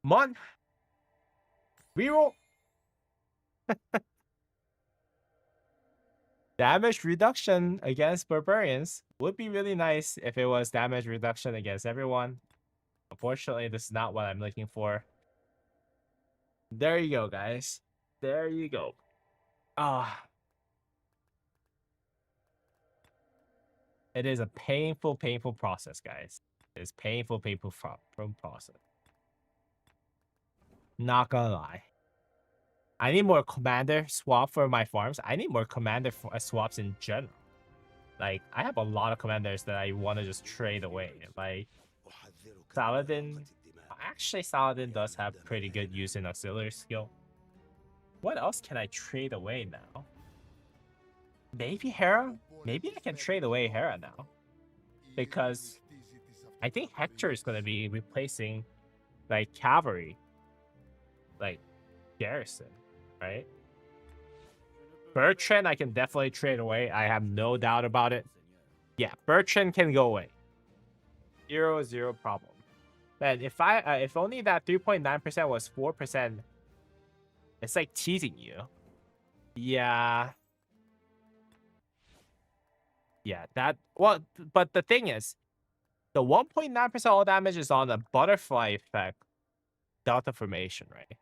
Come on. Reroll. Damage reduction against barbarians would be really nice if it was damage reduction against everyone. Unfortunately, this is not what I'm looking for. There you go, guys. There you go. It is a painful process, guys. It is painful process. Not gonna lie. I need more commander swap for my farms. I need more commander swaps in general. Like, I have a lot of commanders that I want to just trade away. Like, Saladin. Actually, Saladin does have pretty good use in auxiliary skill. What else can I trade away now? Maybe Hera? Maybe I can trade away Hera now. Because I think Hector is going to be replacing, like, cavalry. Like, garrison, right? Bertrand, I can definitely trade away. I have no doubt about it. Yeah, Bertrand can go away. Zero problem. Man, if only that 3.9% was 4%, it's like teasing you. Yeah. Yeah, well, but the thing is, the 1.9% all damage is on the butterfly effect delta formation, right?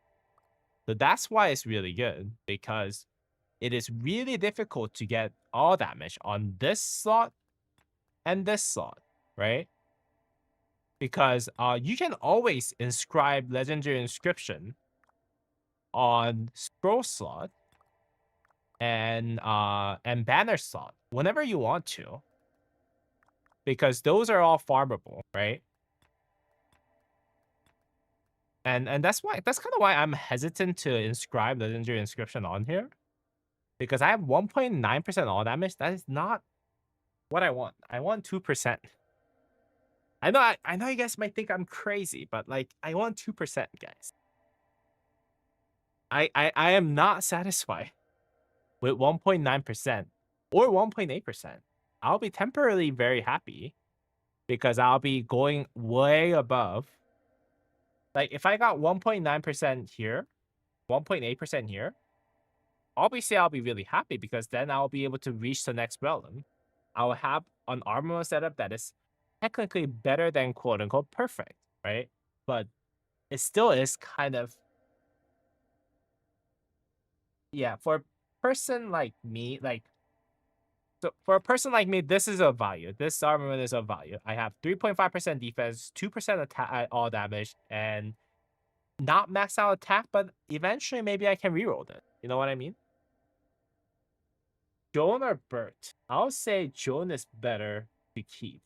So that's why it's really good, because it is really difficult to get all damage on this slot and this slot, right? Because you can always inscribe legendary inscription on scroll slot and banner slot whenever you want to, because those are all farmable, right? And that's kind of why I'm hesitant to inscribe legendary inscription on here, because I have 1.9% all damage. That is not what I want. I want 2%. I know you guys might think I'm crazy, but like, I want 2%, guys. I am not satisfied with 1.9% or 1.8%. I'll be temporarily very happy because I'll be going way above. Like, if I got 1.9% here, 1.8% here, obviously I'll be really happy, because then I'll be able to reach the next realm. I'll have an armor setup that is technically better than quote unquote perfect, right? But it still is kind of, yeah, for a person like me, like, So for a person like me, this is a value. This armament is a value. I have 3.5% defense, 2% attack all damage, and not max out attack, but eventually maybe I can reroll it. You know what I mean? Joan or Bert? I'll say Joan is better to keep,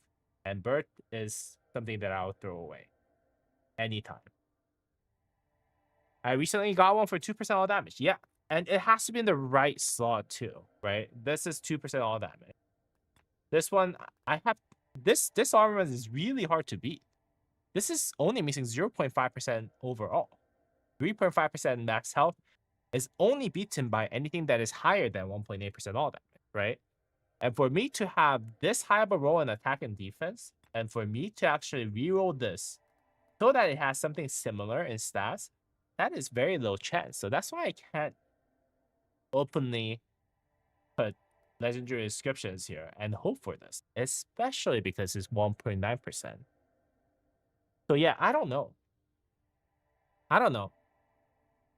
and Bert is something that I'll throw away anytime. I recently got one for 2% all damage. Yeah, and it has to be in the right slot too, right? This is 2% all damage. This one, I have this armament is really hard to beat. This is only missing 0.5% overall. 3.5% max health is only beaten by anything that is higher than 1.8% all damage, right? And for me to have this high of a roll in attack and defense, and for me to actually reroll this so that it has something similar in stats, that is very low chance. So that's why I can't openly put legendary inscriptions here and hope for this, especially because it's 1.9%. So yeah, I don't know. I don't know.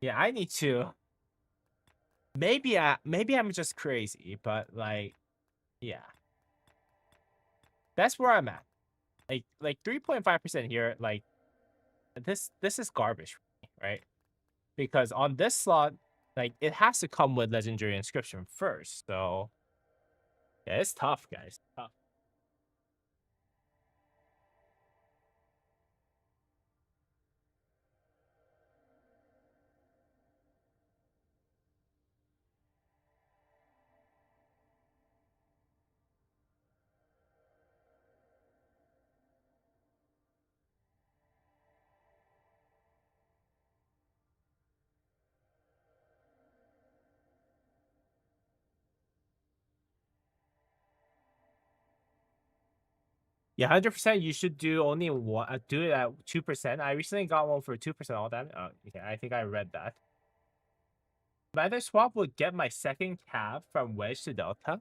Yeah, I need to. Maybe I'm just crazy, but like, yeah, that's where I'm at. Like 3.5% here. Like this is garbage for me, right? Because on this slot, like it has to come with legendary inscription first. So yeah, it's tough, guys. Tough. Yeah, 100%. You should do only one. Do it at 2%. I recently got one for 2% all that. Okay, I think I read that. Commander swap would get my second cab from Wedge to Delta.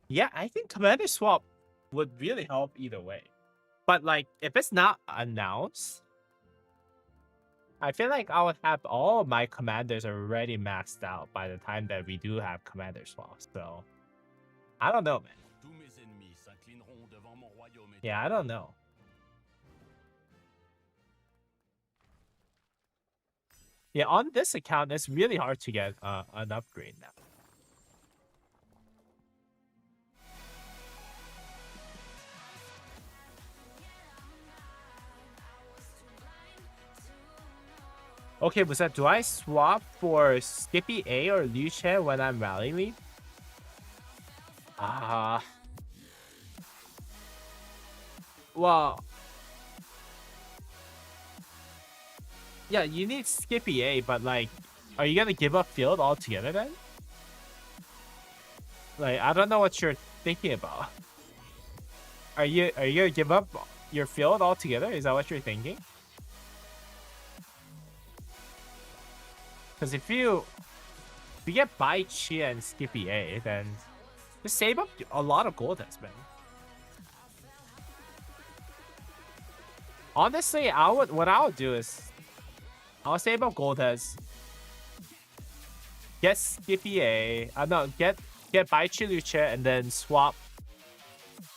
Yeah, I think Commander swap would really help either way. But like, if it's not announced, I feel like I would have all of my commanders already maxed out by the time that we do have commander swaps. So I don't know, man. Yeah, I don't know. Yeah, on this account, it's really hard to get an upgrade now. Okay, was that do I swap for Skippy A or Liu Chen when I'm rally lead? Well, yeah, you need Skippy A, but like, are you gonna give up field altogether then? Like, I don't know what you're thinking about. Are you gonna give up your field altogether? Is that what you're thinking? Because if you get Bai Chi and Skippy A, then just save up a lot of gold heads, man. Honestly, what I would do is I'll save up gold heads, get Skippy A, no, get Bai Chi Luce, and then swap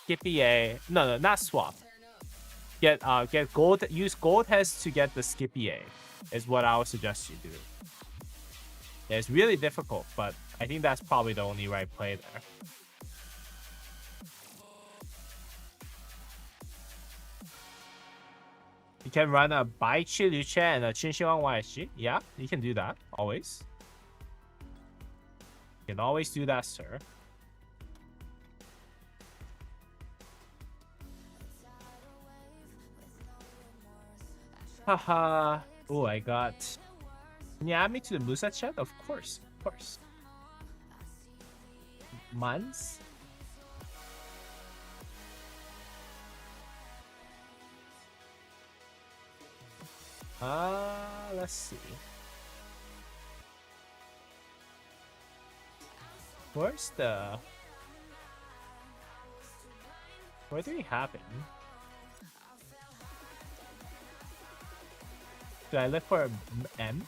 Skippy A. No, not swap. Get gold. Use gold heads to get the Skippy A. Is what I would suggest you do. Yeah, it's really difficult, but I think that's probably the only right play there. You can run a Bai Chi Luce and a Qinxiang YSG. Yeah, you can do that, always. You can always do that, sir. Haha. Oh, I got... Can you add me to the Musa chat? Of course, of course. Months? Let's see. Where's the... Where do we happen? Do I look for M?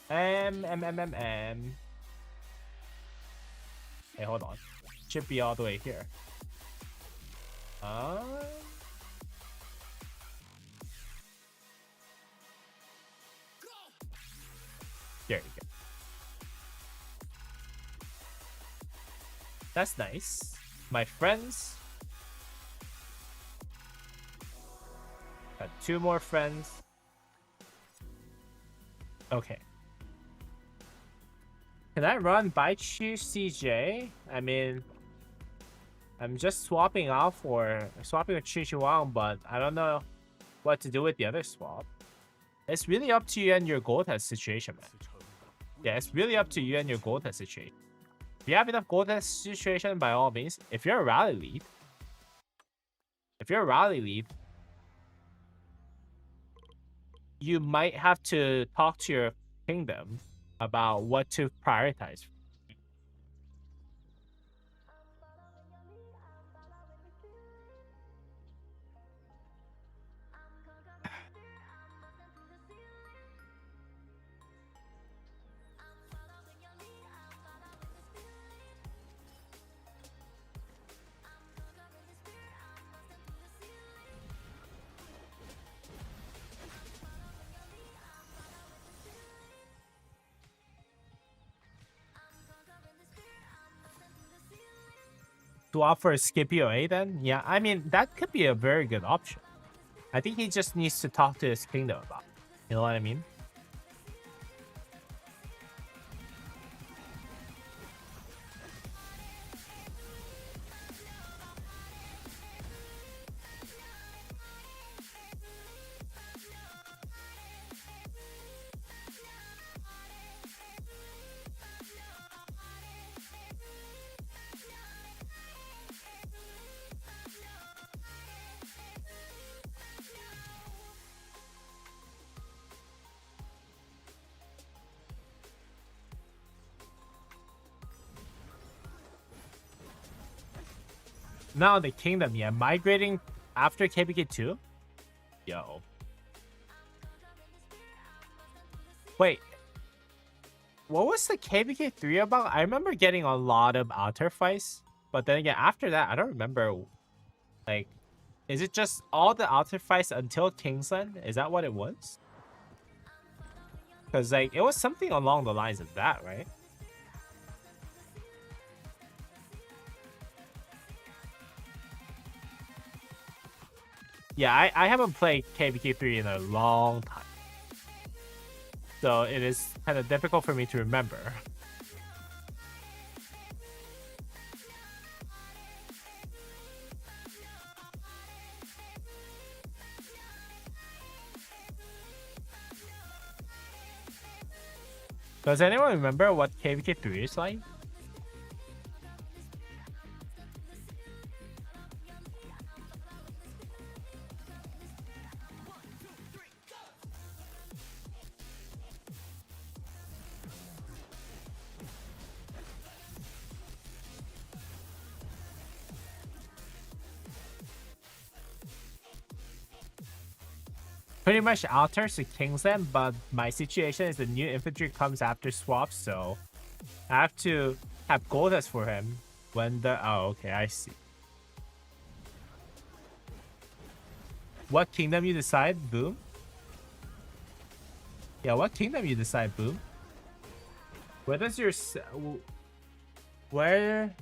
M. Hey, hold on. should be all the way here. There you go. That's nice. My friends. Got 2 more friends. Okay. Can I run Baichu CJ? I mean, I'm just swapping out for swapping with Chi Wang, but I don't know what to do with the other swap. It's really up to you and your gold test situation, man. Yeah, it's really up to you and your gold test situation. If you have enough gold test situation, by all means. If you're a rally lead, you might have to talk to your kingdom about what to prioritize. To offer Skippy OA then? Yeah, I mean, that could be a very good option. I think he just needs to talk to his kingdom about it. You know what I mean? Now the kingdom, yeah, migrating after KPK2? Yo. Wait. What was the KPK3 about? I remember getting a lot of altar fights, but then again, after that, I don't remember. Like, is it just all the altar fights until Kingsland? Is that what it was? Because, like, it was something along the lines of that, right? Yeah, I haven't played KBK3 in a long time. So it is kind of difficult for me to remember. Does anyone remember what KBK3 is like? Pretty much alters to Kingsland, but my situation is the new infantry comes after swap, so I have to have Goldas for him when the... Oh, okay, I see. What kingdom you decide? Boom. Yeah, what kingdom you decide? Boom. Where does your... Where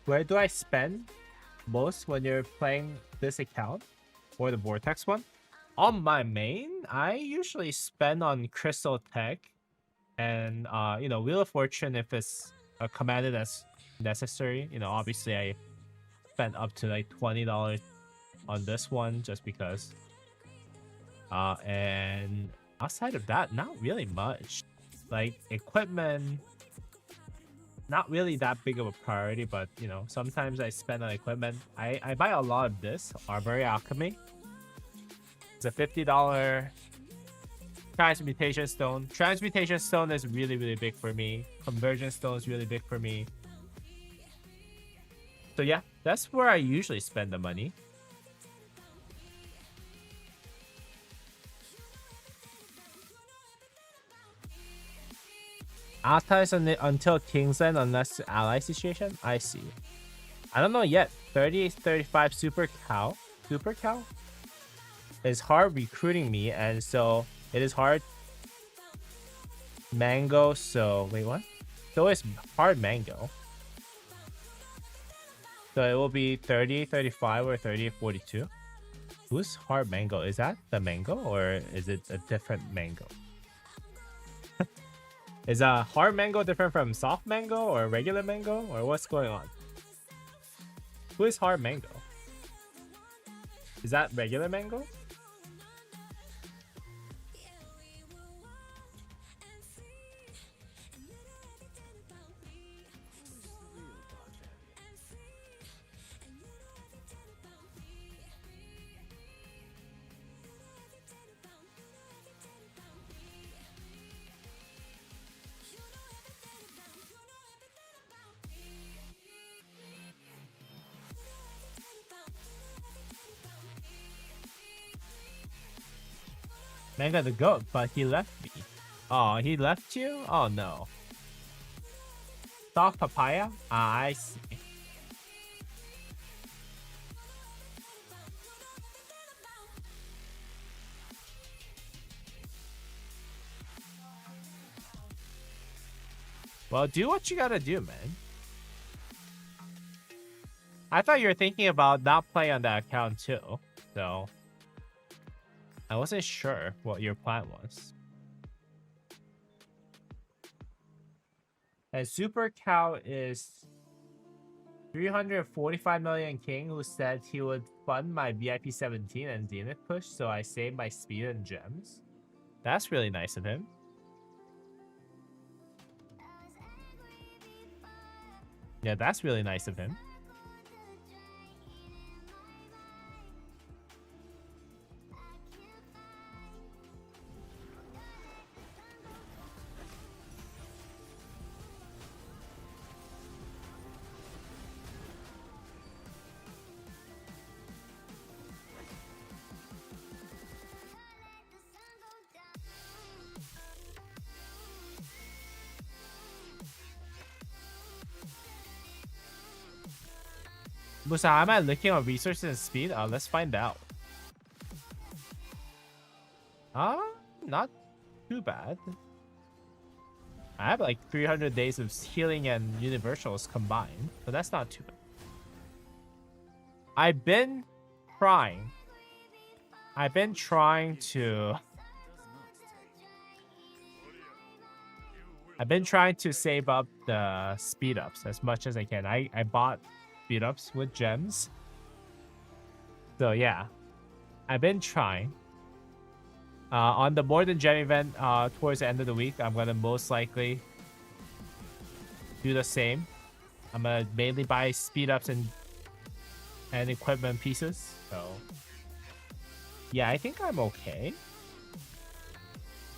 do I spend most when you're playing this account? Or the Vortex one? On my main, I usually spend on Crystal Tech and, you know, Wheel of Fortune if it's commanded as necessary. You know, obviously I spent up to like $20 on this one just because. And outside of that, not really much. Like, equipment, not really that big of a priority, but, you know, sometimes I spend on equipment. I buy a lot of this, Armory Alchemy. It's a $50 Transmutation Stone. Transmutation Stone is really, really big for me. Conversion Stone is really big for me. So yeah, that's where I usually spend the money. Allies until Kingsland unless ally situation? I see. I don't know yet. 38, 35 Super Cow. Super Cow is hard recruiting me, and so it is hard Mango. So wait, what? So it's hard Mango. So it will be 38, 35 or 38, 42. Who's hard Mango? Is that the Mango or is it a different Mango? Is a hard Mango different from soft Mango or regular Mango, or what's going on? Who is hard Mango? Is that regular Mango? Mango the goat, but he left me. Oh, he left you? Oh no. Soft papaya? Ah, I see. Well, do what you gotta do, man. I thought you were thinking about not playing on that account too, so I wasn't sure what your plan was. And Super Cow is 345 million king, who said he would fund my VIP 17 and Zenith push, so I saved my speed and gems. That's really nice of him. Yeah, that's really nice of him. Musa, am I looking on resources and speed? Let's find out. Not too bad. I have like 300 days of healing and universals combined, so that's not too bad. I've been trying to save up the speed ups as much as I can. I bought speed ups with gems. So yeah, I've been trying. On the More Than Gem event towards the end of the week, I'm gonna most likely do the same. I'm gonna mainly buy speed ups and equipment pieces. So yeah, I think I'm okay.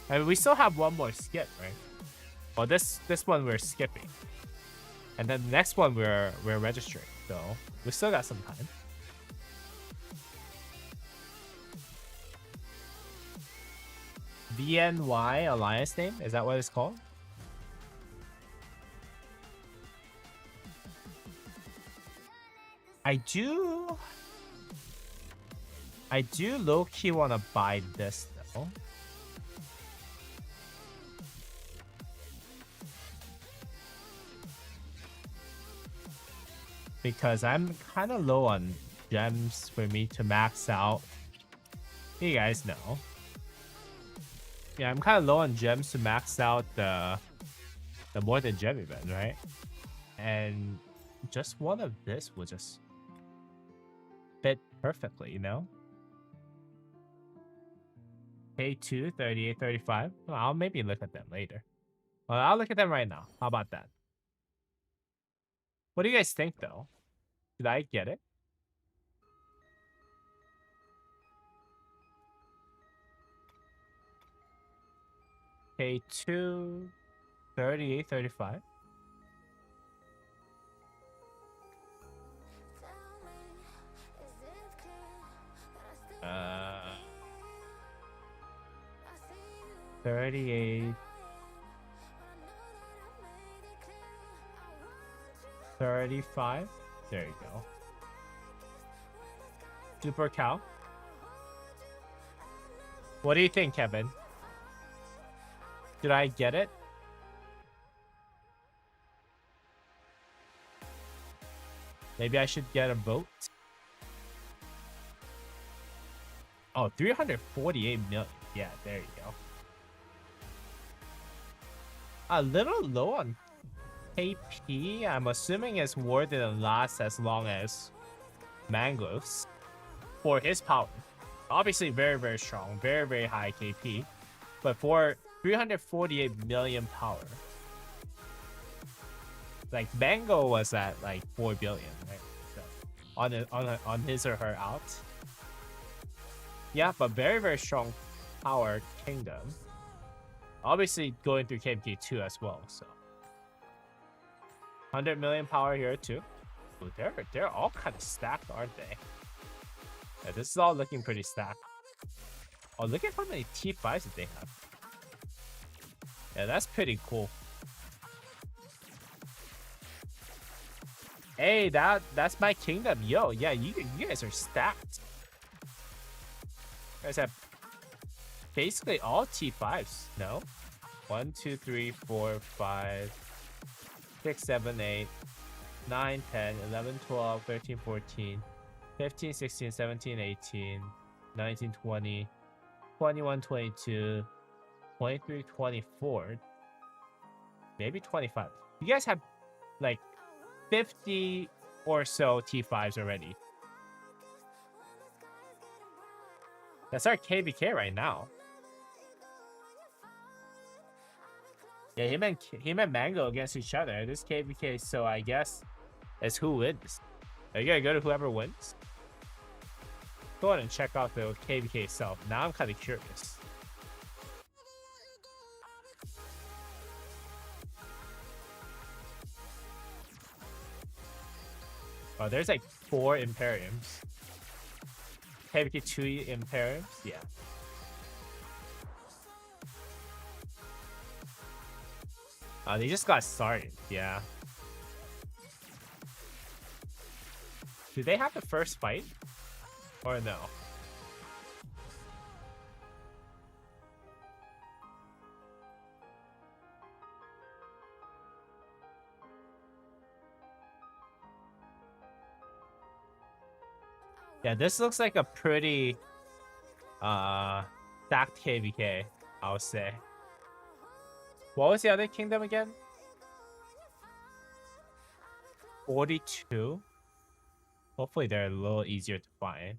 I mean, we still have one more skip, right? Well, this one we're skipping, and then the next one we're registering. So we still got some time. VNY Alliance name? Is that what it's called? I do low-key want to buy this though. Because I'm kind of low on gems for me to max out. You guys know. Yeah, I'm kind of low on gems to max out the More Than Gem event, right? And just one of this will just fit perfectly, you know? K2, 38, 35. Well, I'll maybe look at them later. Well, I'll look at them right now. How about that? What do you guys think, though? Did I get it? K2, 38, 35. Uh, 38, 35. There you go. Super cow. What do you think, Kevin? Did I get it? Maybe I should get a vote. Oh, 348 million. Yeah, there you go. A little low on KP. I'm assuming it's worth it and lasts as long as Mangoes for his power. Obviously, very, very strong. Very, very high KP. But for 348 million power, like Mango was at like 4 billion, right? So on his or her out. Yeah, but very, very strong power kingdom. Obviously going through KPK 2 as well, so 100 million power here too. Ooh, they're all kind of stacked, aren't they? Yeah, this is all looking pretty stacked. Oh, look at how many T5s that they have. Yeah, that's pretty cool. Hey, that's my kingdom. Yo, yeah, you guys are stacked. You guys have basically all T5s, no? 1, 2, 3, 4, 5, 6, 7, 8, 9, 10, 11, 12, 13, 14, 15, 16, 17, 18, 19, 20, 21, 22, 23, 24, maybe 25. You guys have like 50 or so T5s already. That's our KVK right now. Yeah, him and Mango against each other. This KVK, so I guess it's who wins. Are you gonna go to whoever wins? Go ahead and check out the KVK itself. Now I'm kind of curious. Oh, there's like 4 Imperiums. KVK 2 Imperiums? Yeah. They just got started, yeah. Do they have the first fight? Or no? Yeah, this looks like a pretty stacked KVK, I would say. What was the other kingdom again? 42? Hopefully they're a little easier to find.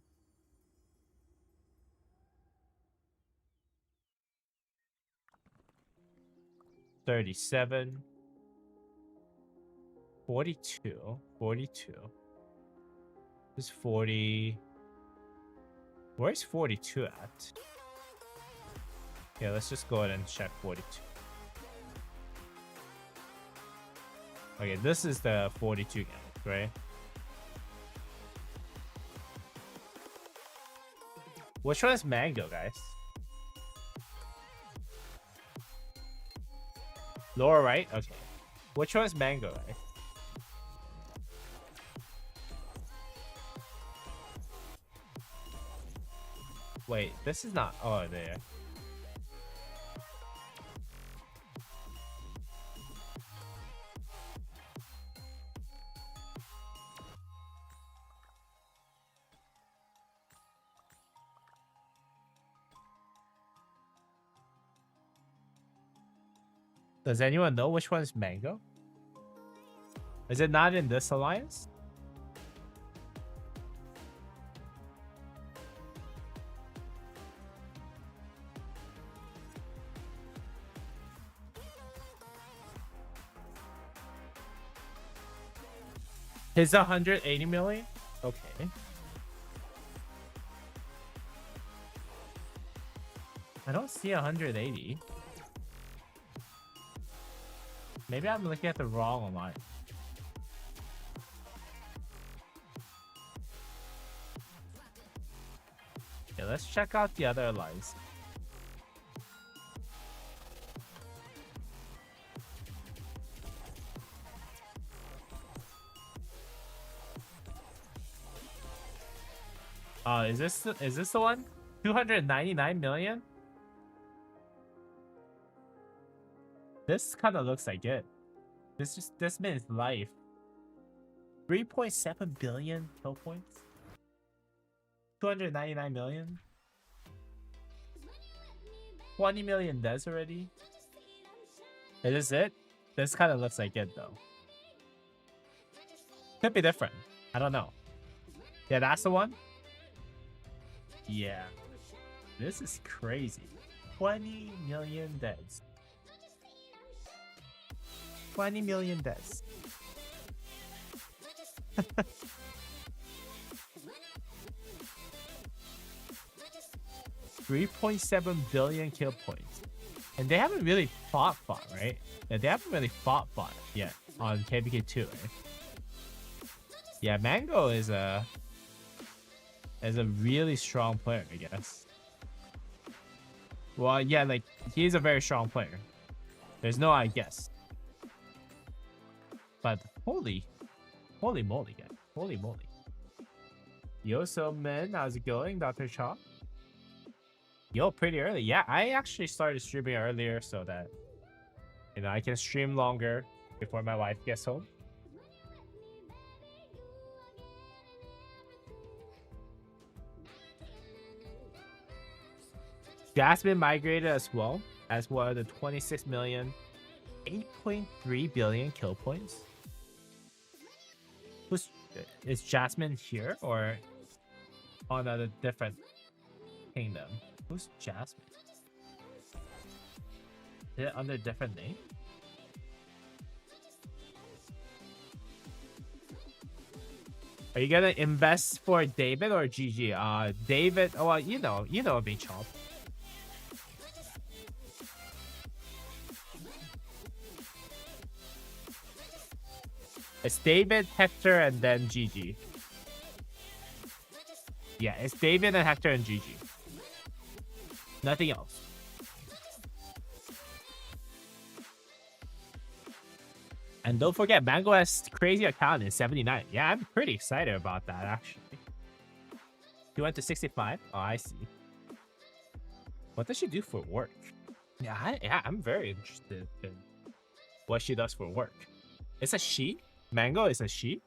$37. 42. 42. This is 40. Where's 42 at? Yeah, let's just go ahead and check 42. Okay, this is the 42 gang, right? Which one is Mango, guys? Lower right? Okay. Which one is Mango, guys? Wait, this is not... Oh, there. Does anyone know which one is Mango? Is it not in this alliance? His 180 million? Okay. I don't see 180. Maybe I'm looking at the wrong line. Yeah, let's check out the other lines. Is this the one? 299 million? This kind of looks like it. This man's life. 3.7 billion kill points. 299 million. 20 million deaths already. Is this it? This kind of looks like it though. Could be different. I don't know. Yeah, that's the one. Yeah. This is crazy. 20 million deaths. 20 million deaths. 3.7 billion kill points. And they haven't really fought, right? Yeah, they haven't really fought yet on KVK 2, right? Yeah, Mango is a really strong player, I guess. Well, yeah, like he's a very strong player. There's no I guess. But holy moly, guys. Holy moly. Yo, so man, how's it going, Dr. Shaw? Yo, pretty early. Yeah, I actually started streaming earlier so that, you know, I can stream longer before my wife gets home. Jasmine migrated as well as one of the 26 million, 8.3 billion kill points. Is Jasmine here or on a different kingdom? Who's Jasmine? Is it under a different name? Are you gonna invest for David or GG? David. Oh, well, you know me, Chomp. It's David, Hector, and then GG. Yeah, it's David and Hector and GG. Nothing else. And don't forget, Mango has crazy account in 79. Yeah, I'm pretty excited about that, actually. He went to 65. Oh, I see. What does she do for work? Yeah, I'm very interested in what she does for work. It's a she? Mango is a she?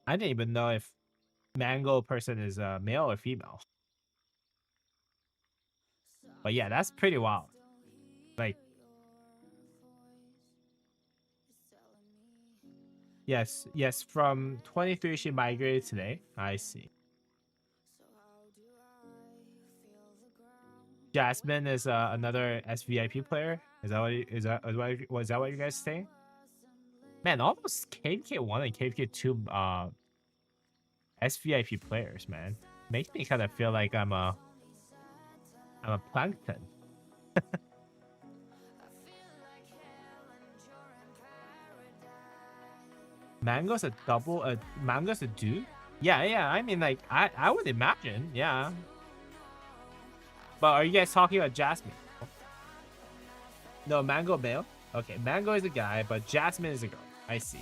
I didn't even know if Mango person is male or female. But yeah, that's pretty wild. Like, yes, from 23 she migrated today. I see. Jasmine is another SVIP player. Is that what you guys saying? Man, almost KVK1 and KVK2 SVIP players, man. Makes me kind of feel like I'm a plankton. Mango's a double. Mango's a dude. Yeah. I mean, like, I would imagine. Yeah. But are you guys talking about Jasmine? No, Mango male. Okay, Mango is a guy, but Jasmine is a girl. I see.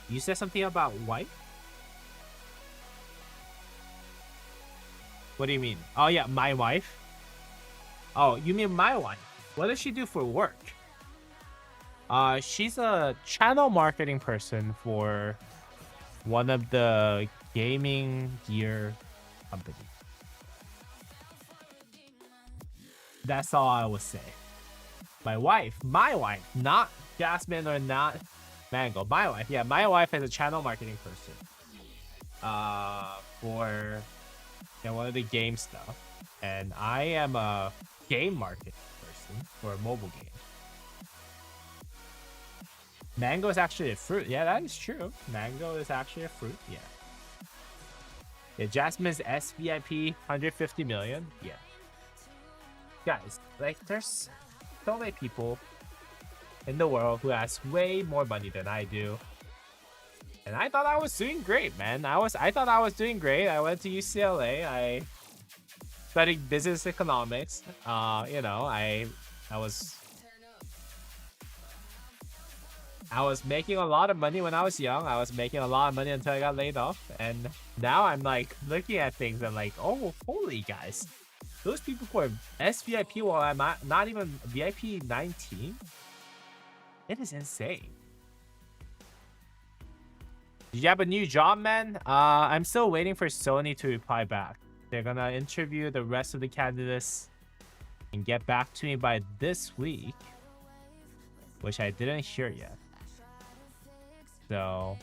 You said something about wife? What do you mean? Oh yeah, my wife. Oh, you mean my wife? What does she do for work? She's a channel marketing person for one of the gaming gear companies. That's all I would say. My wife, not Jasmine or not Mango. My wife, yeah, my wife is a channel marketing person. For one of the game stuff, and I am a game marketing person for a mobile game. Mango is actually a fruit. Yeah, that is true. Mango is actually a fruit. Yeah. Yeah, Jasmine's SVIP 150 million. Yeah. Guys, like, there's so many people in the world who has way more money than I do. And I thought I was doing great, man. I thought I was doing great. I went to UCLA. I studied business economics. You know, I was I was making a lot of money when I was young. I was making a lot of money until I got laid off. And now I'm like looking at things and like, oh, holy guys. Those people who are SVIP while I'm not even VIP 19? It is insane. Did you have a new job, man? I'm still waiting for Sony to reply back. They're gonna interview the rest of the candidates and get back to me by this week, which I didn't hear yet. So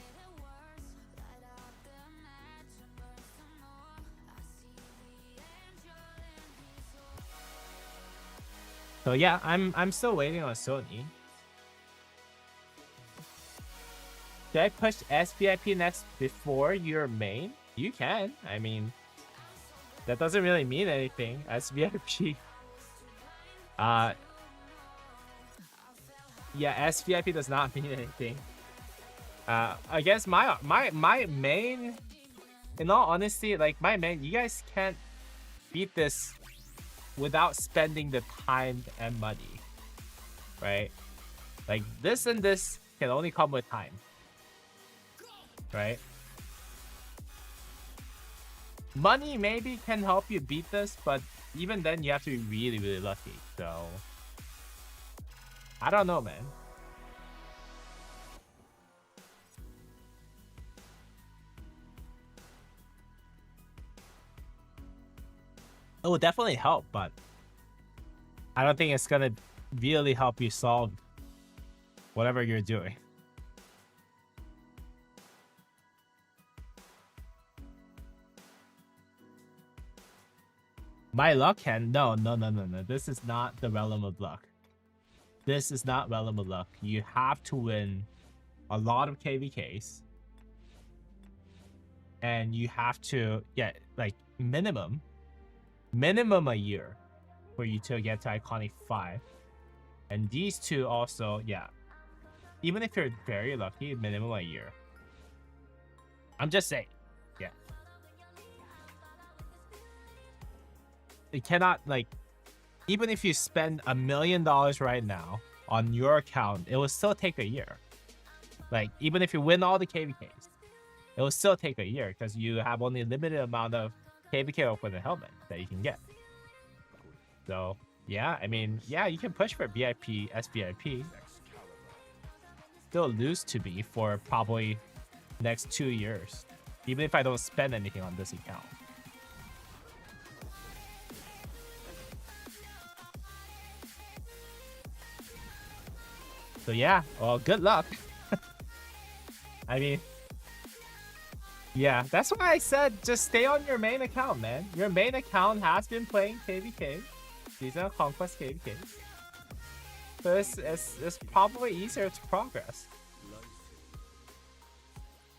yeah, I'm still waiting on Sony. Should I push SVIP next before your main? You can. I mean, that doesn't really mean anything. SVIP. Yeah, SVIP does not mean anything. I guess my main, in all honesty, like my main, you guys can't beat this without spending the time and money, right? Like this and this can only come with time, right? Money maybe can help you beat this, but even then you have to be really, really lucky. So I don't know, man. It will definitely help, but I don't think it's gonna really help you solve whatever you're doing. My luck can no. This is not the realm of luck. This is not realm of luck. You have to win a lot of KVKs. And you have to get like minimum a year for you to get to Iconic 5. And these two also, yeah. Even if you're very lucky, minimum a year. I'm just saying. Yeah. It cannot, like, even if you spend $1 million right now on your account, it will still take a year. Like, even if you win all the KVKs, it will still take a year because you have only a limited amount of KVK for the helmet that you can get. So, yeah, I mean, yeah, you can push for VIP, SVIP. Still lose to me for probably next 2 years, even if I don't spend anything on this account. So yeah, well, good luck. I mean, yeah, that's why I said just stay on your main account, man. Your main account has been playing KVK. These are Conquest KVKs. So it's probably easier to progress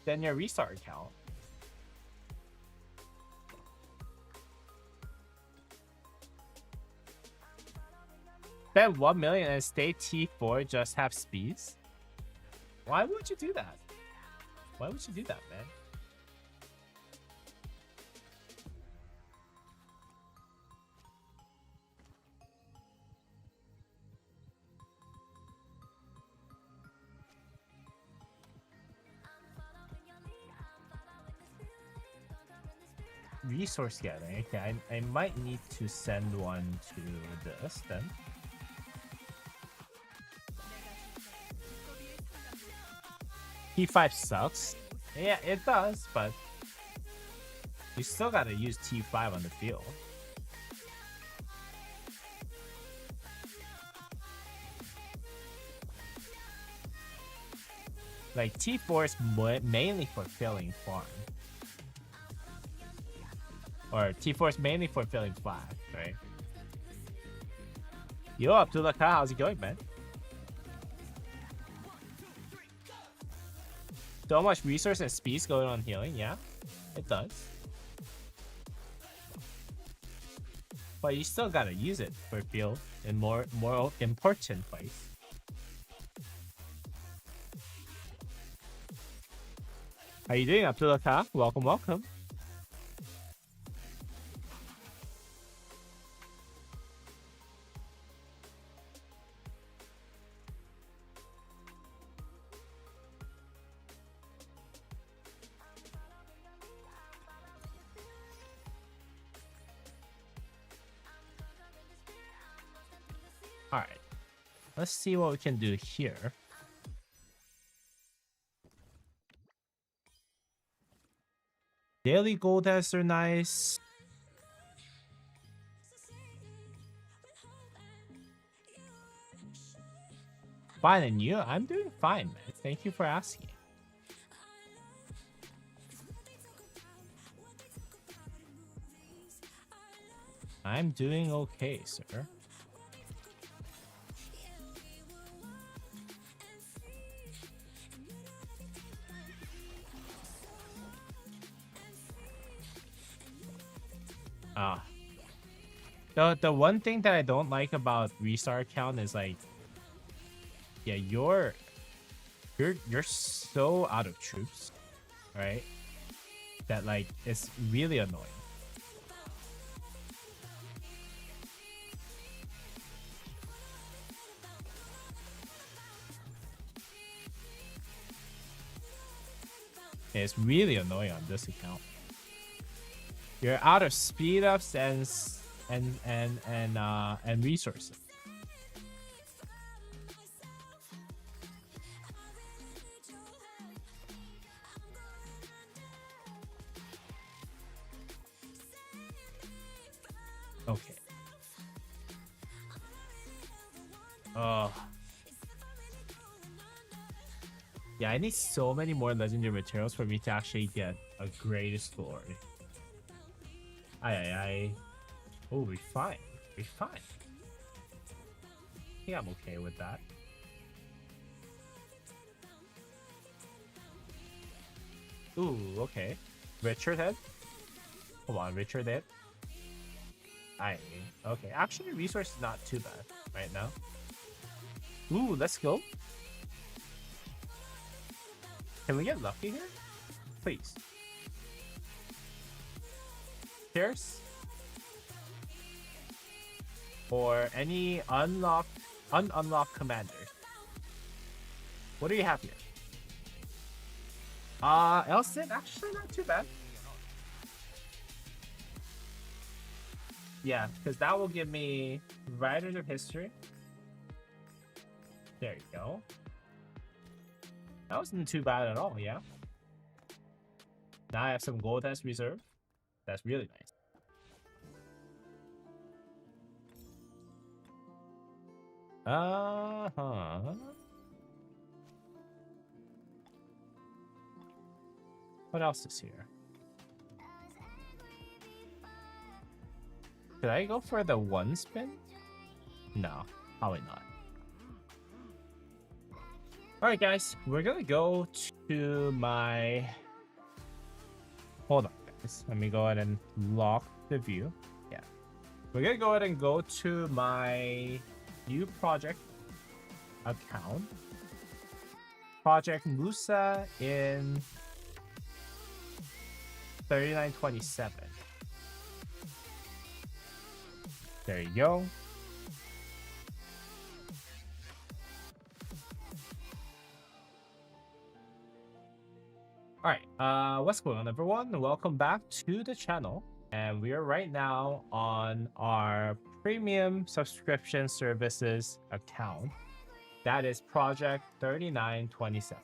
than your restart account. Spend 1 million and stay T4, just have speeds? Why would you do that? Why would you do that, man? Resource gathering. Okay, I might need to send one to this then. T5 sucks. Yeah, it does, but you still gotta use T5 on the field. Like, T4 is mainly for filling farm. Or T4 is mainly for filling flag, right? Yo, Abdullah Khan, how's it going, man? So much resource and speed going on healing, yeah, it does. But you still gotta use it for field in more important place. How you doing, Abdullah Khan? Welcome, welcome. All right. Let's see what we can do here. Daily gold tests are nice. Fine, and you? I'm doing fine, man. Thank you for asking. I'm doing okay, sir. Ah. The one thing that I don't like about restart count is like, yeah, you're so out of troops, right? That like it's really annoying. It's really annoying on this account. You're out of speed ups and resources. Okay. Yeah, I need so many more legendary materials for me to actually get a great story. Oh, we're fine. We're fine. I think I'm okay with that. Ooh, okay. Richard head? Hold on, Richard head? Okay. Actually, resource is not too bad right now. Ooh, let's go. Can we get lucky here? Please. Pierce? Or any unlocked commander. What do you have here? Elston, actually not too bad. Yeah, because that will give me Writers of History. There you go. That wasn't too bad at all, yeah. Now I have some gold test reserve. That's really nice. What else is here? Did I go for the one spin? No, probably not. Alright guys, we're gonna go to my... Hold on guys, let me go ahead and lock the view. Yeah. We're gonna go ahead and go to my new project account. Project Musa in 3927. There you go. Alright, what's going on everyone? Welcome back to the channel. And we are right now on our premium subscription services account. That is Project 3927.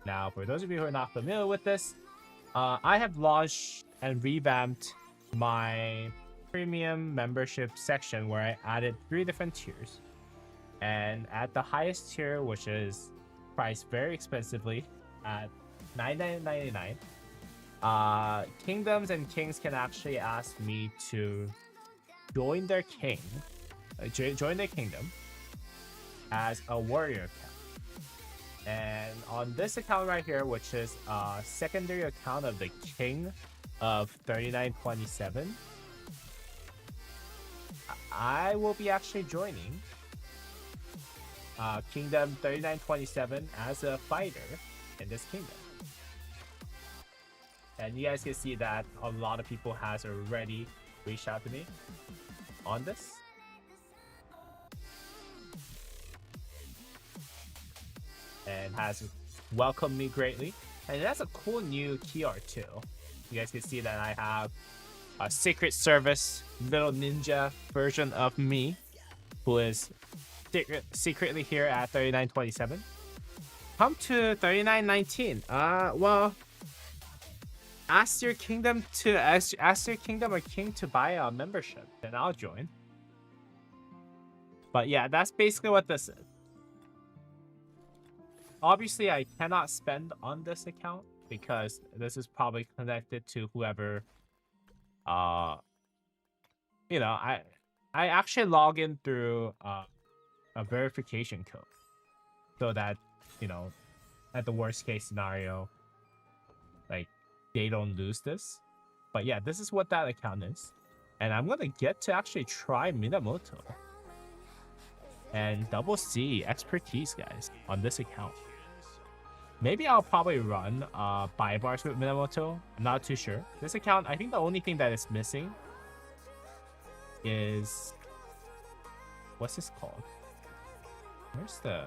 Now, for those of you who are not familiar with this, I have launched and revamped my premium membership section where I added 3 different tiers. And at the highest tier, which is priced very expensively at $99.99, kingdoms and kings can actually ask me to join their king, join their kingdom as a warrior account. And on this account right here, which is a secondary account of the king of 3927, I will be actually joining Kingdom 3927 as a fighter in this kingdom. And you guys can see that a lot of people has already reached out to me on this. And has welcomed me greatly. And that's a cool new key art too. You guys can see that I have a Secret Service little ninja version of me, who is secretly here at 3927. Come to 3919. Well, ask your kingdom or king to buy a membership, then I'll join. But yeah, that's basically what this is. Obviously, I cannot spend on this account because this is probably connected to whoever. You know, I actually log in through a verification code, so that, you know, at the worst case scenario, like, they don't lose this. But yeah, this is what that account is. And I'm gonna get to actually try Minamoto and double C expertise, guys, on this account. Maybe I'll probably run buy bars with Minamoto. I'm not too sure. This account, I think the only thing that is missing is, what's this called? Where's the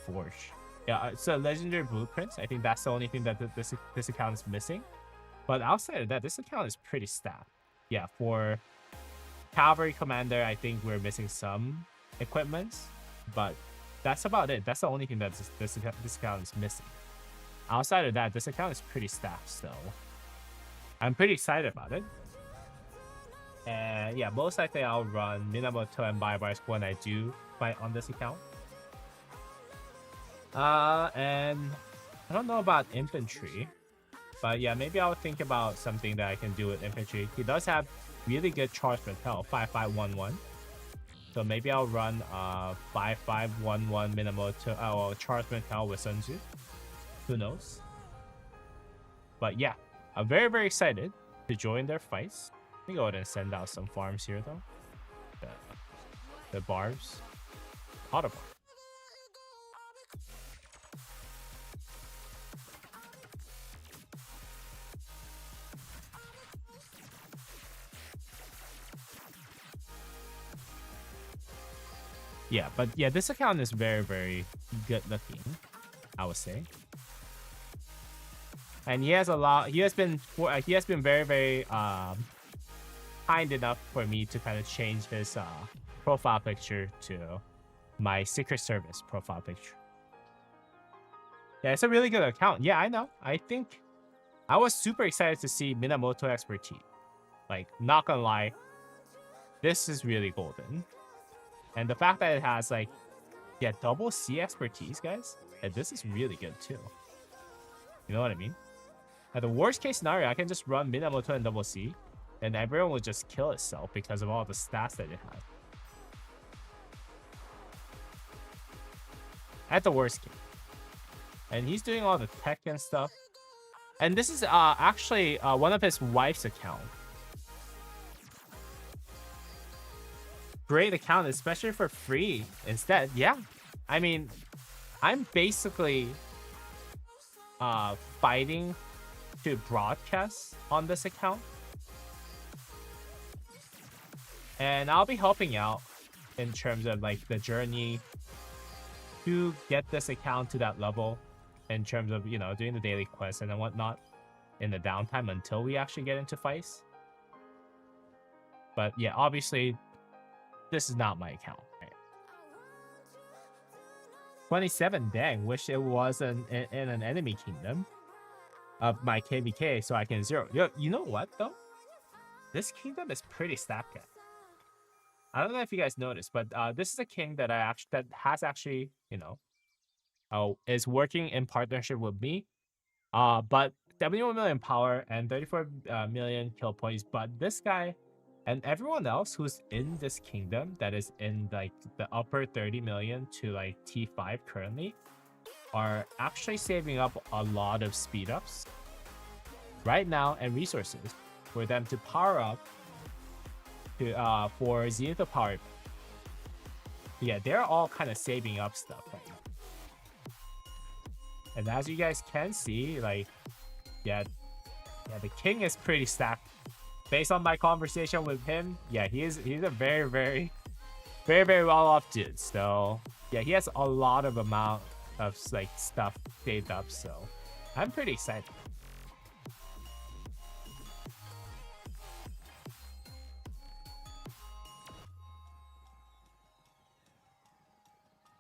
forge? Yeah, it's a legendary blueprints. I think that's the only thing that this account is missing. But outside of that, this account is pretty stacked. Yeah, for cavalry commander, I think we're missing some equipments, but that's about it. That's the only thing that this account is missing. Outside of that, this account is pretty stacked, so I'm pretty excited about it. And yeah, most likely I'll run Minamoto and buy bars when I do fight on this account. And I don't know about infantry, but yeah, maybe I'll think about something that I can do with infantry. He does have really good chargement health, 5511. So maybe I'll run 5511 Minamoto or chargement health with Sun Tzu. Who knows? But yeah, I'm very, very excited to join their fights. Let me go ahead and send out some farms here though. The barbs. Auto bar. Yeah, but yeah, this account is very, very good looking, I would say. And he has a lot. He has been very, very kind enough for me to kind of change his profile picture to my Secret Service profile picture. Yeah, it's a really good account. Yeah, I know. I think I was super excited to see Minamoto expertise. Like, not gonna lie, this is really golden. And the fact that it has, like, yeah, double C expertise, guys, and this is really good too. You know what I mean? At the worst case scenario, I can just run Minamoto and double C, and everyone will just kill itself because of all the stats that it has. At the worst case. And he's doing all the tech and stuff. And this is actually one of his wife's account. Great account, especially for free instead. Yeah, I mean, I'm basically fighting to broadcast on this account, and I'll be helping out in terms of like the journey to get this account to that level, in terms of, you know, doing the daily quests and whatnot in the downtime until we actually get into fights. But yeah, obviously this is not my account, right? 27, dang, wish it was in an enemy kingdom of my KVK so I can zero. Yo, you know what though? This kingdom is pretty stacked. I don't know if you guys noticed, but this is a king that has actually, you know, is working in partnership with me. But 71 million power and 34 million kill points. But this guy and everyone else who's in this kingdom that is in like the upper 30 million to like T5 currently are actually saving up a lot of speed ups right now and resources for them to power up to for Zenith of Power. Yeah, they're all kind of saving up stuff right now. And as you guys can see, like, yeah, the king is pretty stacked. Based on my conversation with him, yeah, he's a very, very, very, very well off dude. So yeah, he has a lot of amount of like stuff saved up. So I'm pretty excited.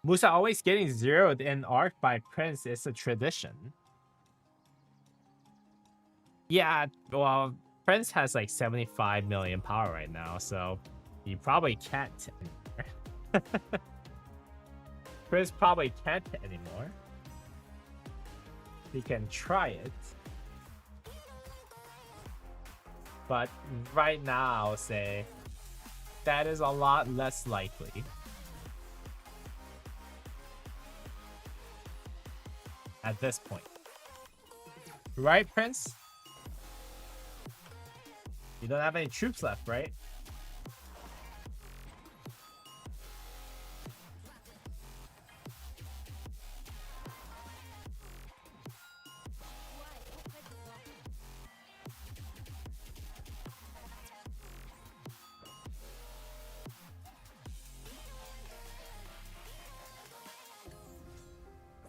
Musa always getting zeroed in Arc by Prince is a tradition. Yeah, well, Prince has like 75 million power right now, so he probably can't anymore. Prince probably can't anymore. He can try it. But right now, I'll say that is a lot less likely. At this point. Right, Prince? You don't have any troops left, right?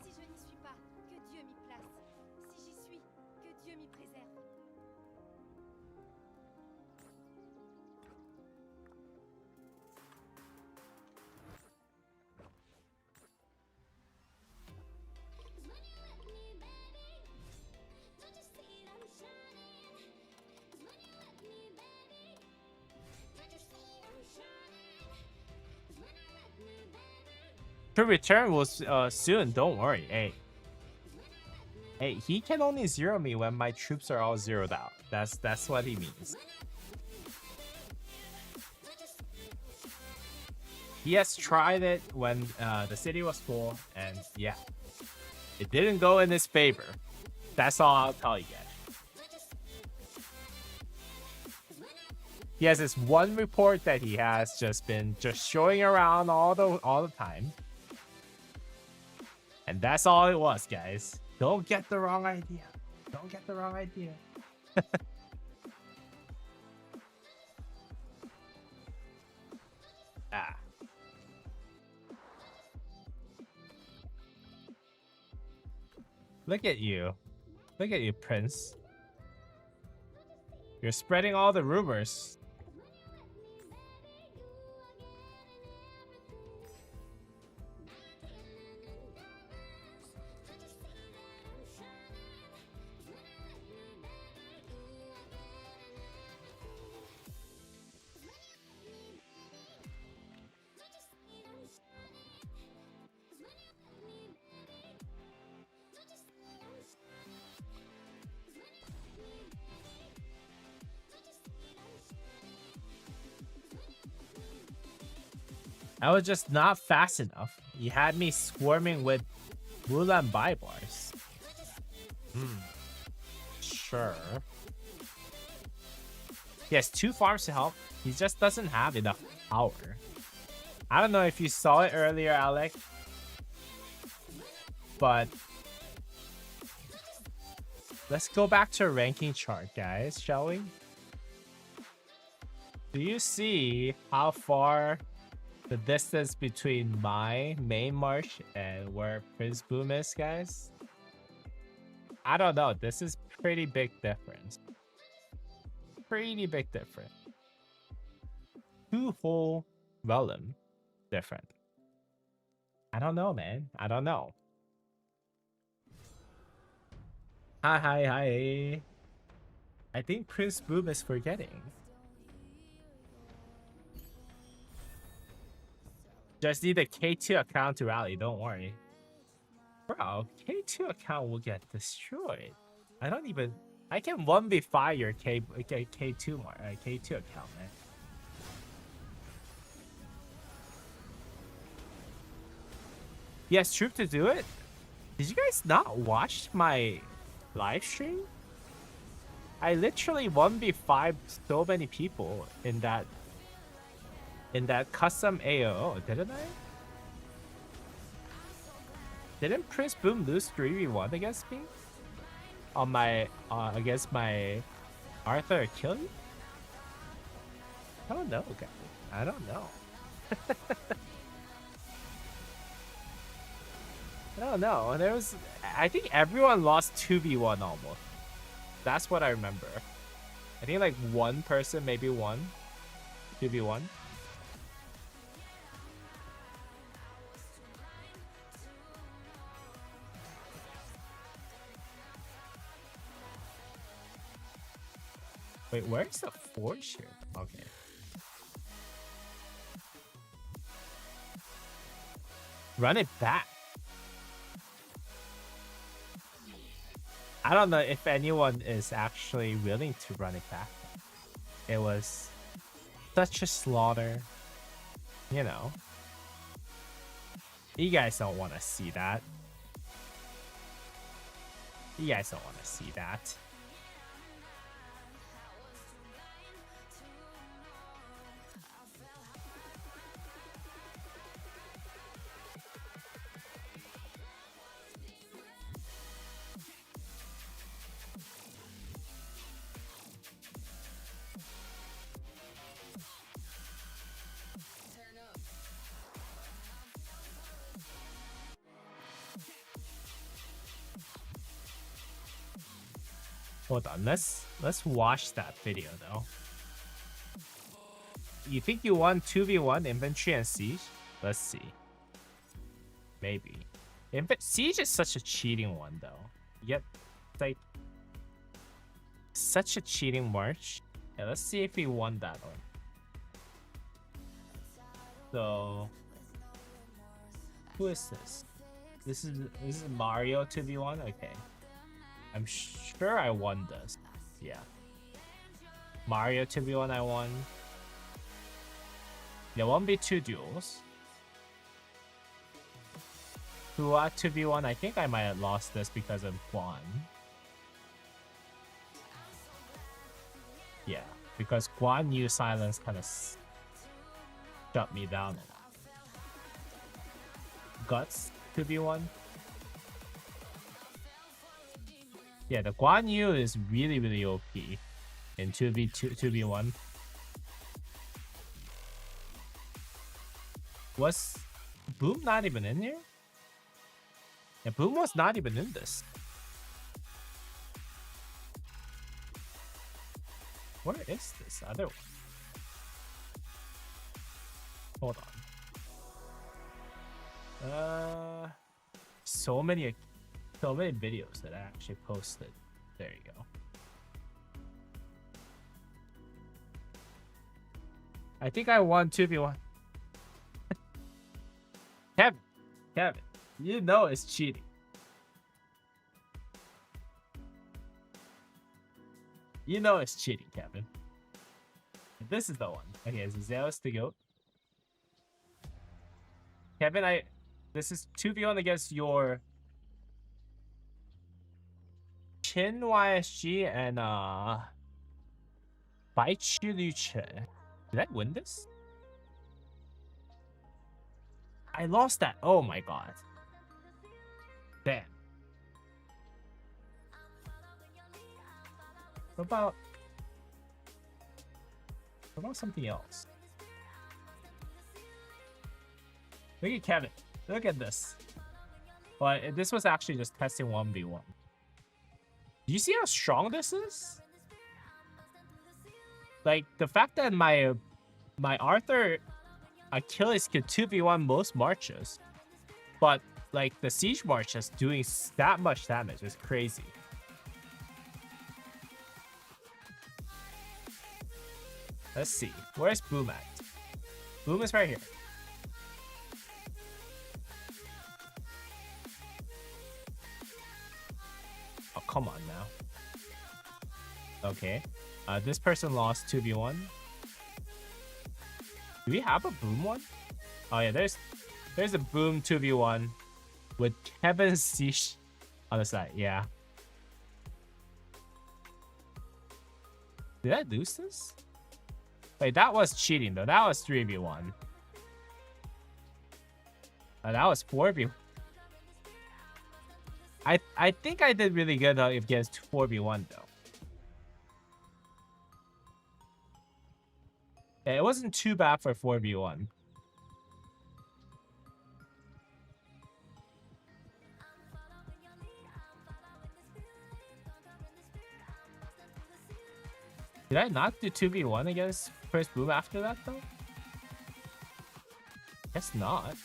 Si je n'y suis pas, que Dieu m'y place. Si j'y suis, que Dieu m'y préserve. To return will soon, don't worry. Hey, he can only zero me when my troops are all zeroed out. That's what he means. He has tried it when the city was full, and yeah, it didn't go in his favor. That's all I'll tell you guys. He has this one report that he has just been showing around all the time. And that's all it was, guys. Don't get the wrong idea. Don't get the wrong idea. Ah. Look at you. Look at you, Prince. You're spreading all the rumors. I was just not fast enough. You had me swarming with Mulan Bars. Sure. He has 2 farms to help. He just doesn't have enough power. I don't know if you saw it earlier, Alec. But let's go back to a ranking chart, guys, shall we? Do you see how far the distance between my main marsh and where Prince Boom is, guys? I don't know. This is pretty big difference. Pretty big difference. 2 whole realm different. I don't know, man. I don't know. Hi. I think Prince Boom is forgetting. Just need a K2 account to rally, don't worry. Bro, K2 account will get destroyed. I can 1v5 your K2 account, man. He has troop to do it? Did you guys not watch my live stream? I literally 1v5 so many people in that custom AOO, didn't I? Didn't Prince Boom lose 3v1 against me? On my against my Arthur Achilles? I don't know, guys. I don't know. I don't know. I think everyone lost 2v1 almost. That's what I remember. I think like one person maybe won 2v1. Wait, where's the forge here? Okay. Run it back. I don't know if anyone is actually willing to run it back. It was such a slaughter. You know. You guys don't want to see that. You guys don't want to see that. Hold on, let's watch that video though. You think you won 2v1 infantry and siege? Let's see. Maybe. Siege is such a cheating one though. Yet, like, such a cheating march. Yeah, let's see if we won that one. So, who is this? This is Mario 2v1. Okay. I'm sure I won this. Yeah. Mario 2v1 I won. There won't be 2 duels. Hua 2v1, I think I might have lost this because of Guan. Yeah, because Guan Yu silence kind of shut me down a lot. Guts 2v1. Yeah, the Guan Yu is really, really OP in 2v1. Was Boom not even in here? Yeah, Boom was not even in this. Where is this other one? Hold on. So many videos that I actually posted. There you go. I think I won 2v1. Kevin, you know it's cheating. You know it's cheating, Kevin. This is the one. Okay, so Zeus the goat. Kevin, this is 2v1 against your Chin YSG and Baichu Luche. Did I win this? I lost that. Oh my god. Damn. What about something else? Look at Kevin. Look at this. But this was actually just testing 1v1. Do you see how strong this is? Like, the fact that my Arthur Achilles could 2v1 most marches, but like the siege march is doing that much damage is crazy. Let's see. Where's Boom at? Boom is right here. Oh, come on now. Okay. This person lost 2v1. Do we have a Boom one? Oh yeah, there's a Boom 2v1 with Kevin Siege on the side. Yeah. Did I lose this? Wait, that was cheating though. That was 3v1. That was 4v1. I think I did really good against 4v1 though. Yeah, it wasn't too bad for 4v1. Did I not do 2v1 against first Boom after that though? Guess not.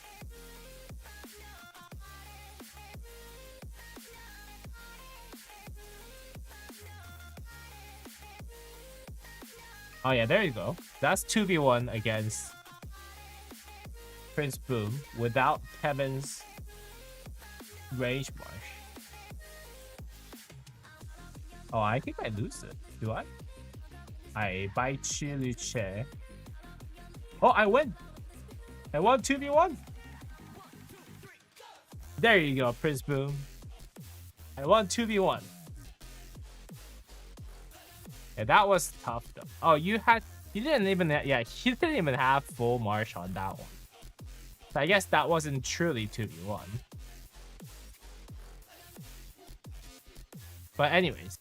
Oh yeah, there you go. That's 2v1 against Prince Boom without Kevin's range marsh. Oh, I think I lose it. Do I? I buy Chiluche. Oh, I win. I won 2v1. There you go, Prince Boom. I won 2v1. Yeah, that was tough though. Oh, you didn't even, yeah, you didn't even have full marsh on that one. So I guess that wasn't truly 2v1. But anyways.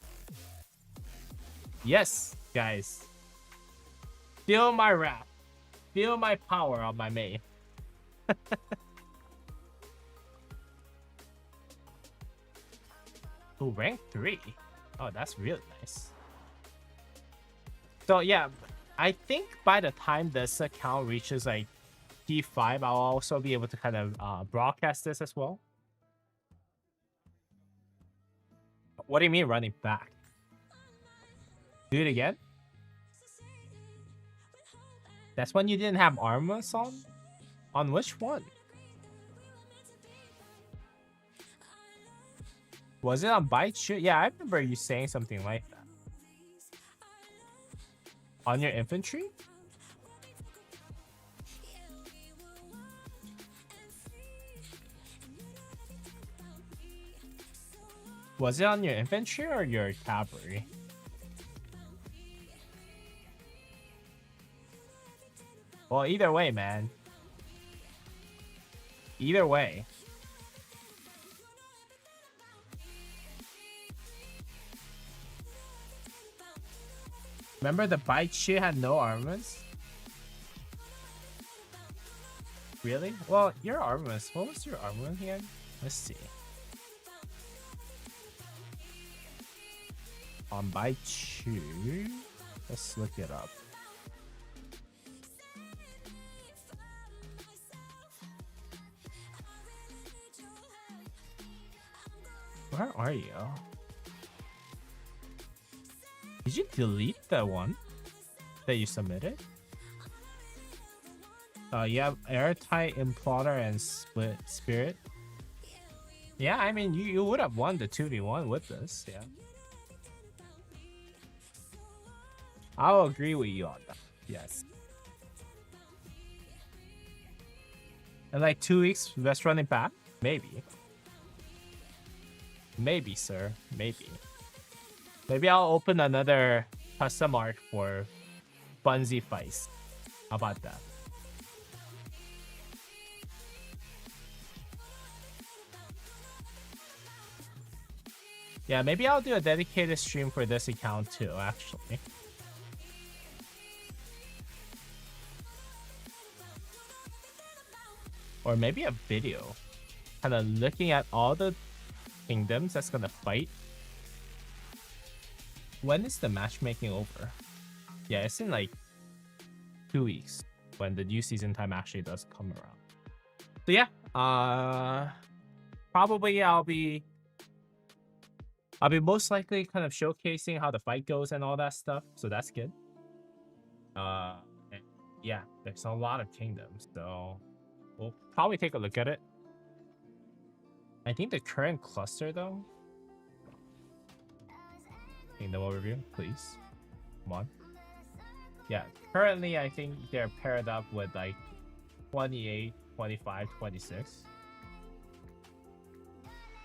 Yes, guys. Feel my wrath. Feel my power on my main. Oh, rank 3. Oh, that's really nice. So yeah, I think by the time this account reaches like P5, I'll also be able to kind of broadcast this as well. What do you mean running back? Do it again? That's when you didn't have armors on? On which one? Was it on bite shoot? Yeah, I remember you saying something like that. On your infantry? Was it on your infantry or your cavalry? Well, either way, man. Either way. Remember the bite shoot had no armors? Really? Well, your armors. What was your armor again? Let's see. On bite shoot. Let's look it up. Where are you? Did you delete the one that you submitted? You have airtight imploder and split spirit. Yeah, I mean you would have won the 2v1 with this, yeah. I'll agree with you on that. Yes. In like 2 weeks, let's run it back? Maybe. Maybe, sir. Maybe. Maybe I'll open another custom art for Bunzy Feist. How about that? Yeah, maybe I'll do a dedicated stream for this account too, actually. Or maybe a video. Kind of looking at all the kingdoms that's gonna fight. When is the matchmaking over? Yeah, it's in like 2 weeks when the new season time actually does come around. So yeah, probably I'll be most likely kind of showcasing how the fight goes and all that stuff. So that's good. And yeah, there's a lot of kingdoms, so we'll probably take a look at it. I think the current cluster though. Kingdom overview, please. Come on. Yeah, currently I think they're paired up with like 28, 25, 26.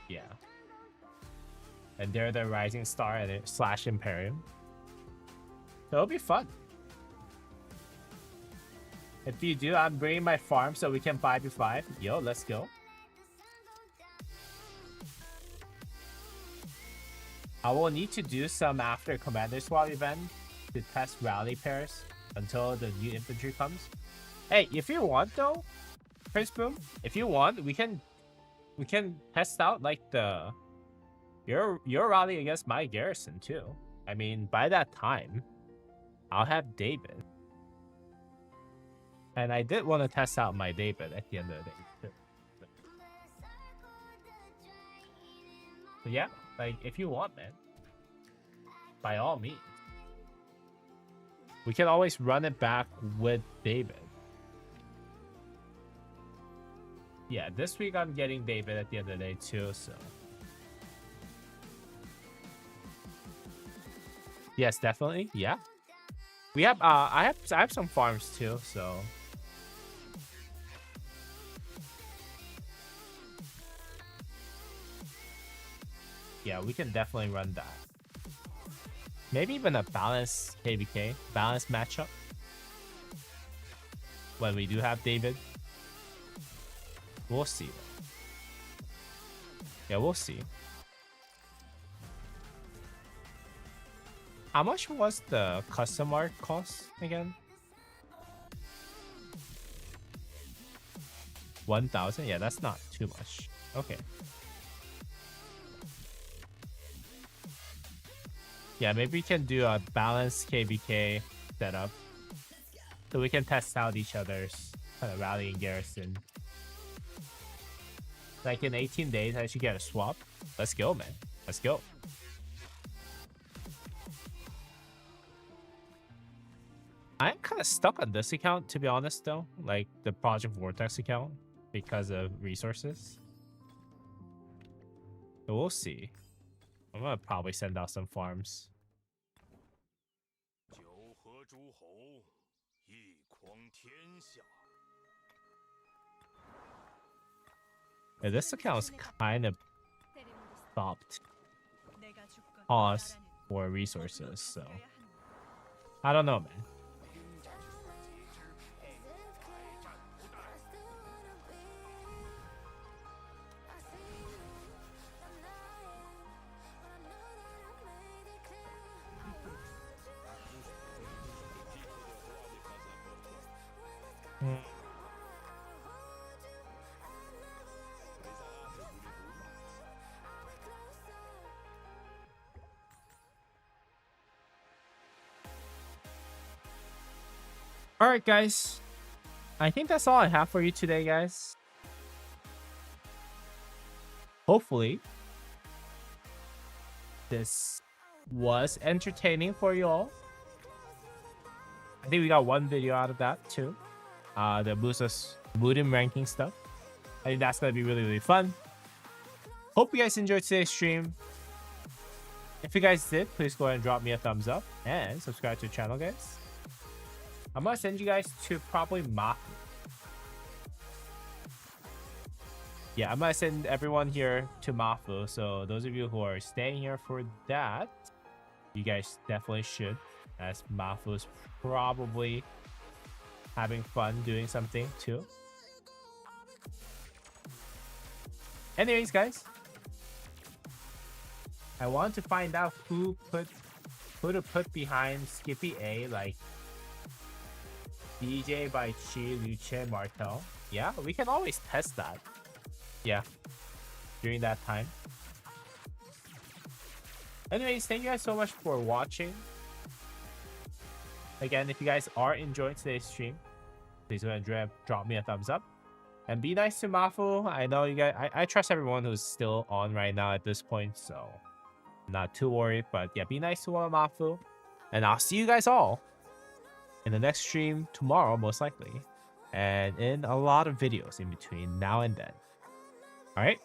Yeah. And they're the Rising Star and / Imperium. So it'll be fun. If you do, I'm bringing my farm so we can 5v5. Yo, let's go. I will need to do some after Commander Swap event to test rally pairs until the new infantry comes. Hey, if you want though, Prince Boom, if you want, we can test out like your rally against my garrison too. I mean, by that time, I'll have David. And I did want to test out my David at the end of the day too. So yeah, like if you want, man, by all means. We can always run it back with David. Yeah, this week I'm getting David at the end of the day too, so. Yes, definitely. Yeah. We have I have some farms too, so. Yeah, we can definitely run that. Maybe even a balanced KBK, balanced matchup. When we do have David. We'll see. Yeah, we'll see. How much was the custom art cost again? 1,000? Yeah, that's not too much. Okay. Yeah, maybe we can do a balanced KBK setup. So we can test out each other's kind of rallying garrison. Like in 18 days, I should get a swap. Let's go, man. Let's go. I'm kind of stuck on this account, to be honest, though. Like the Project Vortex account, because of resources. But we'll see. I'm gonna probably send out some farms. Yeah, this account is kind of stopped. Pause for resources, so I don't know, man. All right, guys. I think that's all I have for you today, guys. Hopefully, this was entertaining for you all. I think we got one video out of that too. The Musa's Wooden ranking stuff. I think that's gonna be really, really fun. Hope you guys enjoyed today's stream. If you guys did, please go ahead and drop me a thumbs up and subscribe to the channel, guys. I'm gonna send you guys to probably Mafu. Yeah, I'm gonna send everyone here to Mafu. So those of you who are staying here for that, you guys definitely should, as Mafu is probably having fun doing something too. Anyways, guys, I want to find out who to put behind Skippy A, like DJ by Chi, Luce, Martel. Yeah, we can always test that. Yeah, during that time. Anyways, thank you guys so much for watching. Again, if you guys are enjoying today's stream, please go ahead and drop me a thumbs up. And be nice to Mafu. I know you guys, I trust everyone who's still on right now at this point, so I'm not too worried. But yeah, be nice to Mafu. And I'll see you guys all in the next stream tomorrow, most likely. And in a lot of videos in between now and then. All right.